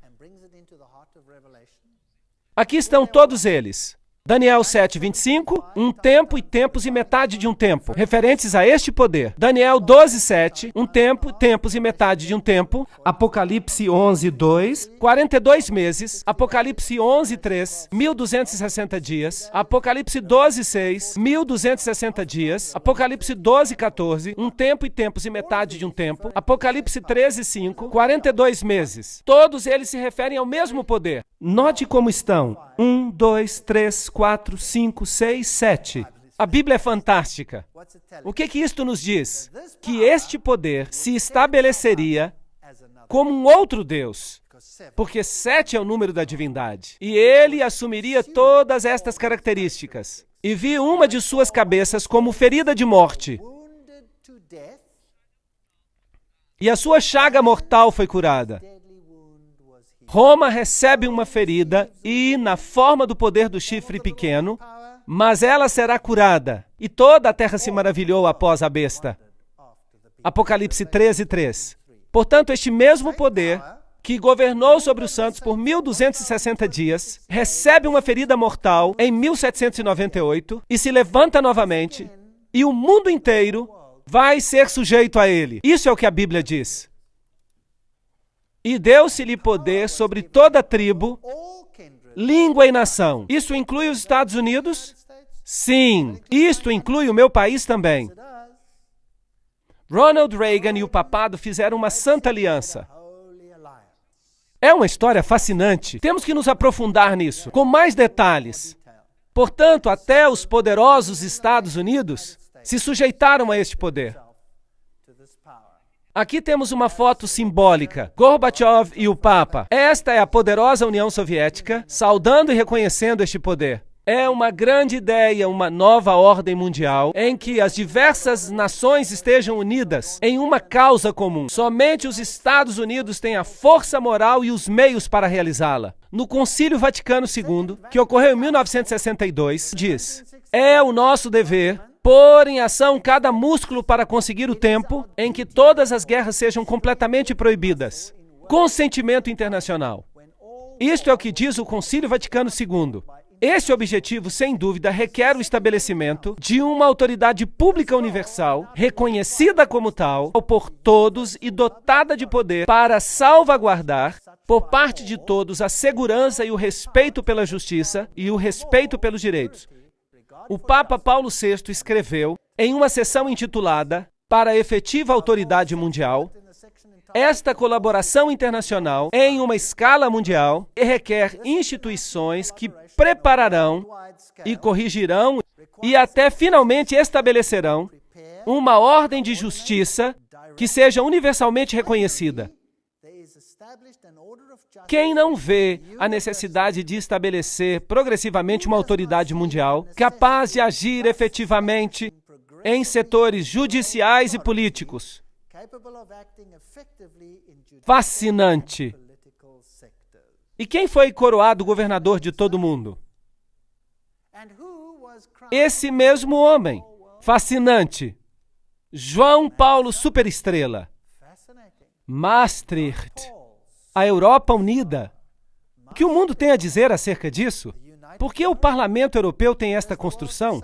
Aqui estão todos eles. Daniel 7, 25, um tempo e tempos e metade de um tempo, referentes a este poder. Daniel 12, 7, um tempo, tempos e metade de um tempo. Apocalipse 11, 2, 42 meses. Apocalipse 11, 3, 1260 dias. Apocalipse 12, 6, 1260 dias. Apocalipse 12, 14, um tempo e tempos e metade de um tempo. Apocalipse 13, 5, 42 meses. Todos eles se referem ao mesmo poder. Note como estão. 1, 2, 3, 4, 5, 6, 7. A Bíblia é fantástica. O que isto nos diz? Que este poder se estabeleceria como um outro Deus, porque 7 é o número da divindade. E ele assumiria todas estas características. E vi uma de suas cabeças como ferida de morte. E a sua chaga mortal foi curada. Roma recebe uma ferida e, na forma do poder do chifre pequeno, mas ela será curada. E toda a terra se maravilhou após a besta. Apocalipse 13, 3. Portanto, este mesmo poder, que governou sobre os santos por 1260 dias, recebe uma ferida mortal em 1798 e se levanta novamente, e o mundo inteiro vai ser sujeito a ele. Isso é o que a Bíblia diz. E deu-se-lhe poder sobre toda tribo, língua e nação. Isso inclui os Estados Unidos? Sim, isto inclui o meu país também. Ronald Reagan e o papado fizeram uma santa aliança. É uma história fascinante. Temos que nos aprofundar nisso, com mais detalhes. Portanto, até os poderosos Estados Unidos se sujeitaram a este poder. Aqui temos uma foto simbólica, Gorbachev e o Papa. Esta é a poderosa União Soviética, saudando e reconhecendo este poder. É uma grande ideia, uma nova ordem mundial, em que as diversas nações estejam unidas em uma causa comum. Somente os Estados Unidos têm a força moral e os meios para realizá-la. No Concílio Vaticano II, que ocorreu em 1962, diz: é o nosso dever pôr em ação cada músculo para conseguir o tempo em que todas as guerras sejam completamente proibidas. Consentimento internacional. Isto é o que diz o Concílio Vaticano II. Este objetivo, sem dúvida, requer o estabelecimento de uma autoridade pública universal, reconhecida como tal por todos e dotada de poder para salvaguardar, por parte de todos, a segurança e o respeito pela justiça e o respeito pelos direitos. O Papa Paulo VI escreveu, em uma sessão intitulada Para a Efetiva Autoridade Mundial, esta colaboração internacional em uma escala mundial requer instituições que prepararão e corrigirão e até finalmente estabelecerão uma ordem de justiça que seja universalmente reconhecida. Quem não vê a necessidade de estabelecer progressivamente uma autoridade mundial capaz de agir efetivamente em setores judiciais e políticos? Fascinante. E quem foi coroado governador de todo o mundo? Esse mesmo homem. Fascinante. João Paulo Superestrela. Maastricht. A Europa unida. O que o mundo tem a dizer acerca disso? Por que o Parlamento Europeu tem esta construção?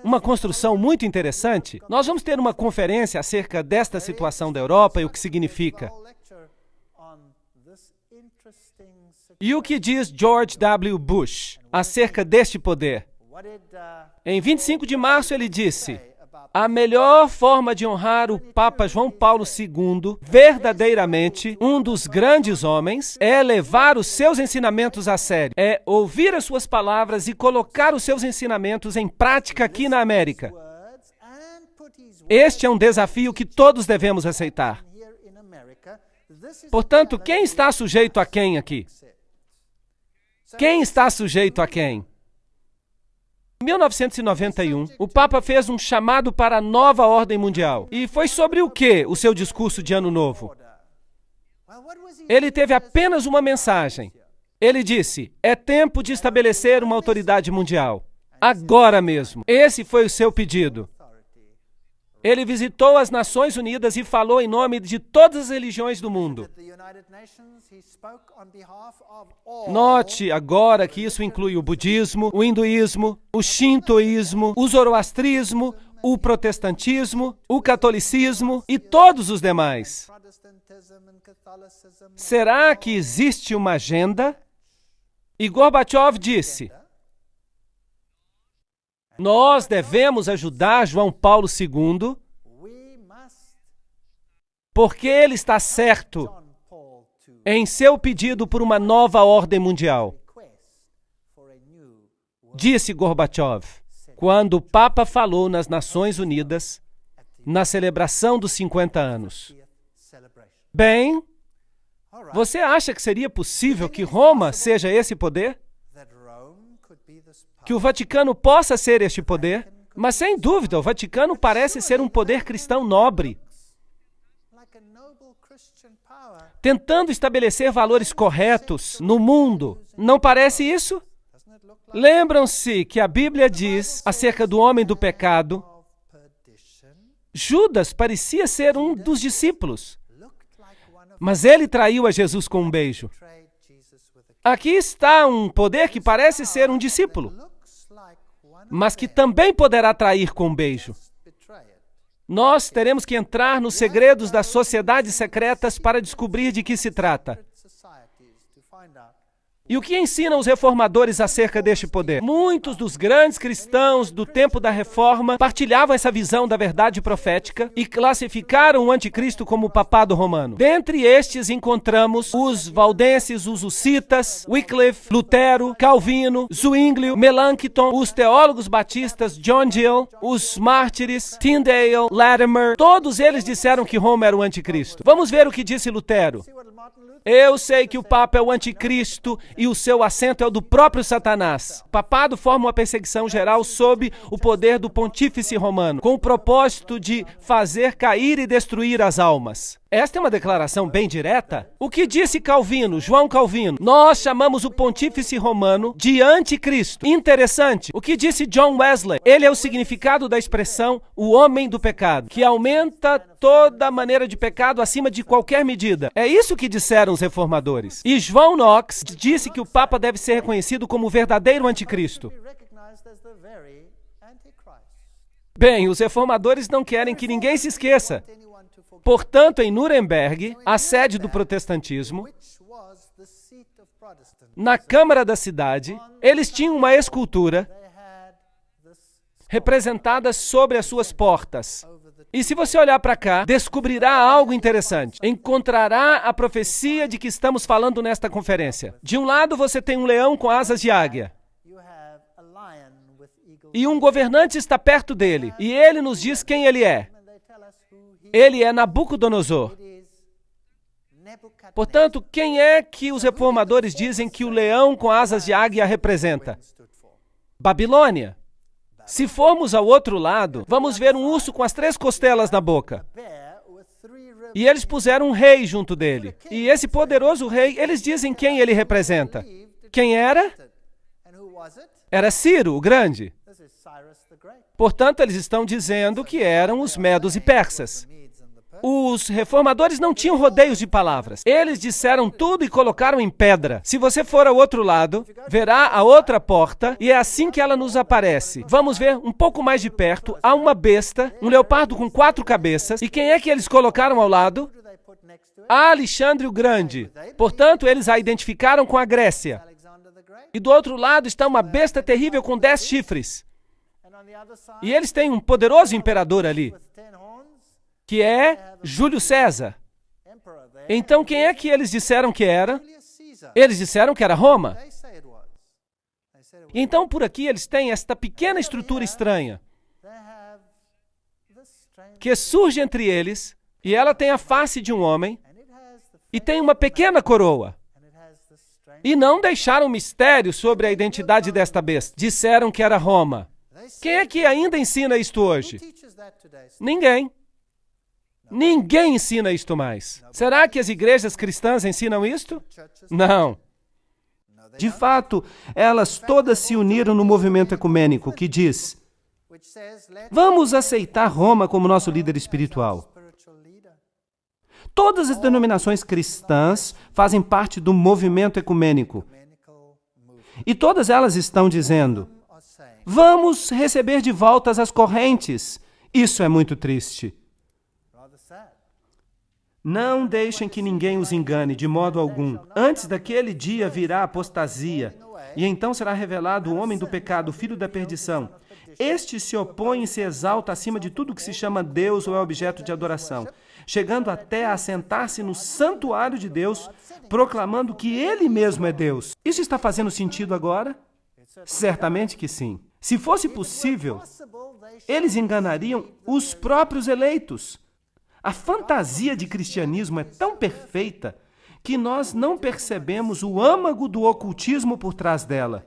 Uma construção muito interessante. Nós vamos ter uma conferência acerca desta situação da Europa e o que significa. E o que diz George W. Bush acerca deste poder? Em 25 de março ele disse: a melhor forma de honrar o Papa João Paulo II, verdadeiramente um dos grandes homens, é levar os seus ensinamentos a sério, é ouvir as suas palavras e colocar os seus ensinamentos em prática aqui na América. Este é um desafio que todos devemos aceitar. Portanto, quem está sujeito a quem aqui? Quem está sujeito a quem? Em 1991, o Papa fez um chamado para a nova ordem mundial. E foi sobre o que o seu discurso de Ano Novo? Ele teve apenas uma mensagem. Ele disse: é tempo de estabelecer uma autoridade mundial. Agora mesmo. Esse foi o seu pedido. Ele visitou as Nações Unidas e falou em nome de todas as religiões do mundo. Note agora que isso inclui o budismo, o hinduísmo, o shintoísmo, o zoroastrismo, o protestantismo, o catolicismo e todos os demais. Será que existe uma agenda? E Gorbachev disse: nós devemos ajudar João Paulo II porque ele está certo em seu pedido por uma nova ordem mundial. Disse Gorbachev, quando o Papa falou nas Nações Unidas, na celebração dos 50 anos. Bem, você acha que seria possível que Roma seja esse poder? Que o Vaticano possa ser este poder? Mas, sem dúvida, o Vaticano parece ser um poder cristão nobre, tentando estabelecer valores corretos no mundo. Não parece isso? Lembram-se que a Bíblia diz acerca do homem do pecado? Judas parecia ser um dos discípulos, mas ele traiu a Jesus com um beijo. Aqui está um poder que parece ser um discípulo, mas que também poderá trair com um beijo. Nós teremos que entrar nos segredos das sociedades secretas para descobrir de que se trata. E o que ensinam os reformadores acerca deste poder? Muitos dos grandes cristãos do tempo da Reforma partilhavam essa visão da verdade profética e classificaram o anticristo como o papado romano. Dentre estes encontramos os valdenses, os hussitas, Wycliffe, Lutero, Calvino, Zwinglio, Melanchthon, os teólogos batistas John Gill, os mártires, Tyndale, Latimer. Todos eles disseram que Roma era o anticristo. Vamos ver o que disse Lutero. Eu sei que o Papa é o anticristo e o seu assento é o do próprio Satanás. O papado forma uma perseguição geral sob o poder do pontífice romano, com o propósito de fazer cair e destruir as almas. Esta é uma declaração bem direta. O que disse Calvino, João Calvino? Nós chamamos o pontífice romano de anticristo. Interessante. O que disse John Wesley? Ele é o significado da expressão o homem do pecado, que aumenta toda maneira de pecado acima de qualquer medida. É isso que disseram os reformadores. E João Knox disse que o Papa deve ser reconhecido como o verdadeiro anticristo. Bem, os reformadores não querem que ninguém se esqueça. Portanto, em Nuremberg, a sede do protestantismo, na Câmara da cidade, eles tinham uma escultura representada sobre as suas portas. E se você olhar para cá, descobrirá algo interessante. Encontrará a profecia de que estamos falando nesta conferência. De um lado, você tem um leão com asas de águia. E um governante está perto dele. E ele nos diz quem ele é. Ele é Nabucodonosor. Portanto, quem é que os reformadores dizem que o leão com asas de águia representa? Babilônia. Se formos ao outro lado, vamos ver um urso com as 3 costelas na boca. E eles puseram um rei junto dele. E esse poderoso rei, eles dizem quem ele representa. Quem era? Era Ciro, o Grande. Portanto, eles estão dizendo que eram os medos e persas. Os reformadores não tinham rodeios de palavras. Eles disseram tudo e colocaram em pedra. Se você for ao outro lado, verá a outra porta e é assim que ela nos aparece. Vamos ver um pouco mais de perto. Há uma besta, um leopardo com 4 cabeças. E quem é que eles colocaram ao lado? Alexandre o Grande. Portanto, eles a identificaram com a Grécia. E do outro lado está uma besta terrível com 10 chifres. E eles têm um poderoso imperador ali, que é Júlio César. Então, quem é que eles disseram que era? Eles disseram que era Roma. Então, por aqui, eles têm esta pequena estrutura estranha, que surge entre eles, e ela tem a face de um homem, e tem uma pequena coroa. E não deixaram mistério sobre a identidade desta besta. Disseram que era Roma. Quem é que ainda ensina isto hoje? Ninguém. Ninguém ensina isto mais. Será que as igrejas cristãs ensinam isto? Não. De fato, elas todas se uniram no movimento ecumênico que diz: vamos aceitar Roma como nosso líder espiritual. Todas as denominações cristãs fazem parte do movimento ecumênico. E todas elas estão dizendo: vamos receber de volta as correntes. Isso é muito triste. Não deixem que ninguém os engane, de modo algum. Antes daquele dia virá a apostasia, e então será revelado o homem do pecado, o filho da perdição. Este se opõe e se exalta acima de tudo que se chama Deus ou é objeto de adoração, chegando até a sentar-se no santuário de Deus, proclamando que ele mesmo é Deus. Isso está fazendo sentido agora? Certamente que sim. Se fosse possível, eles enganariam os próprios eleitos. A fantasia de cristianismo é tão perfeita que nós não percebemos o âmago do ocultismo por trás dela.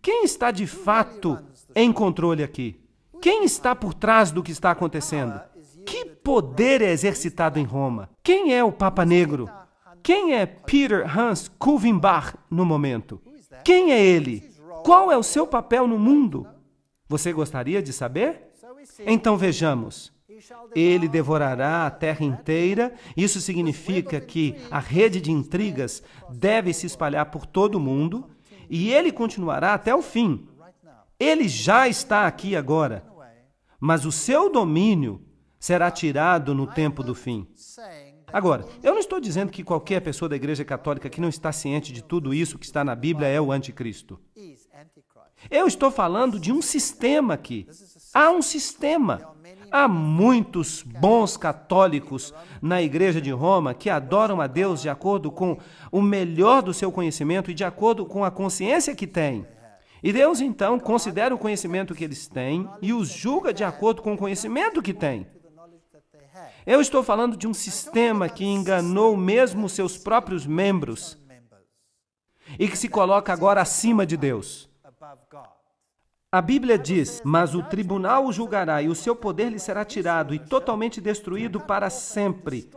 Quem está de fato em controle aqui? Quem está por trás do que está acontecendo? Que poder é exercitado em Roma? Quem é o Papa Negro? Quem é Peter Hans Kulvenbach no momento? Quem é ele? Qual é o seu papel no mundo? Você gostaria de saber? Então vejamos. Ele devorará a terra inteira. Isso significa que a rede de intrigas deve se espalhar por todo o mundo e ele continuará até o fim. Ele já está aqui agora, mas o seu domínio será tirado no tempo do fim. Agora, eu não estou dizendo que qualquer pessoa da Igreja Católica que não está ciente de tudo isso que está na Bíblia é o anticristo. Eu estou falando de um sistema aqui. Há um sistema. Há muitos bons católicos na Igreja de Roma que adoram a Deus de acordo com o melhor do seu conhecimento e de acordo com a consciência que têm. E Deus, então, considera o conhecimento que eles têm e os julga de acordo com o conhecimento que têm. Eu estou falando de um sistema que enganou mesmo seus próprios membros e que se coloca agora acima de Deus. A Bíblia diz, mas o tribunal o julgará e o seu poder lhe será tirado e totalmente destruído para sempre.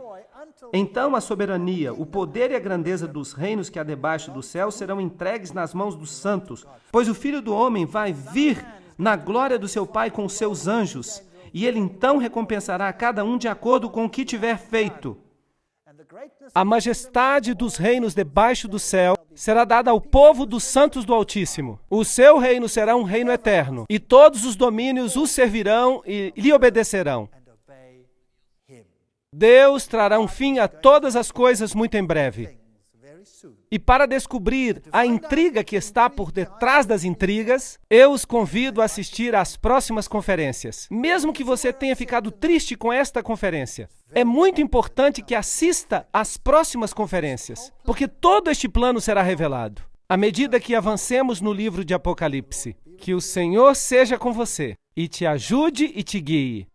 Então a soberania, o poder e a grandeza dos reinos que há debaixo do céu serão entregues nas mãos dos santos, pois o Filho do Homem vai vir na glória do seu Pai com os seus anjos, e ele então recompensará a cada um de acordo com o que tiver feito. A majestade dos reinos debaixo do céu será dada ao povo dos santos do Altíssimo. O seu reino será um reino eterno, e todos os domínios o servirão e lhe obedecerão. Deus trará um fim a todas as coisas muito em breve. E para descobrir a intriga que está por detrás das intrigas, eu os convido a assistir às próximas conferências. Mesmo que você tenha ficado triste com esta conferência, é muito importante que assista às próximas conferências, porque todo este plano será revelado. À medida que avancemos no livro de Apocalipse, que o Senhor seja com você e te ajude e te guie.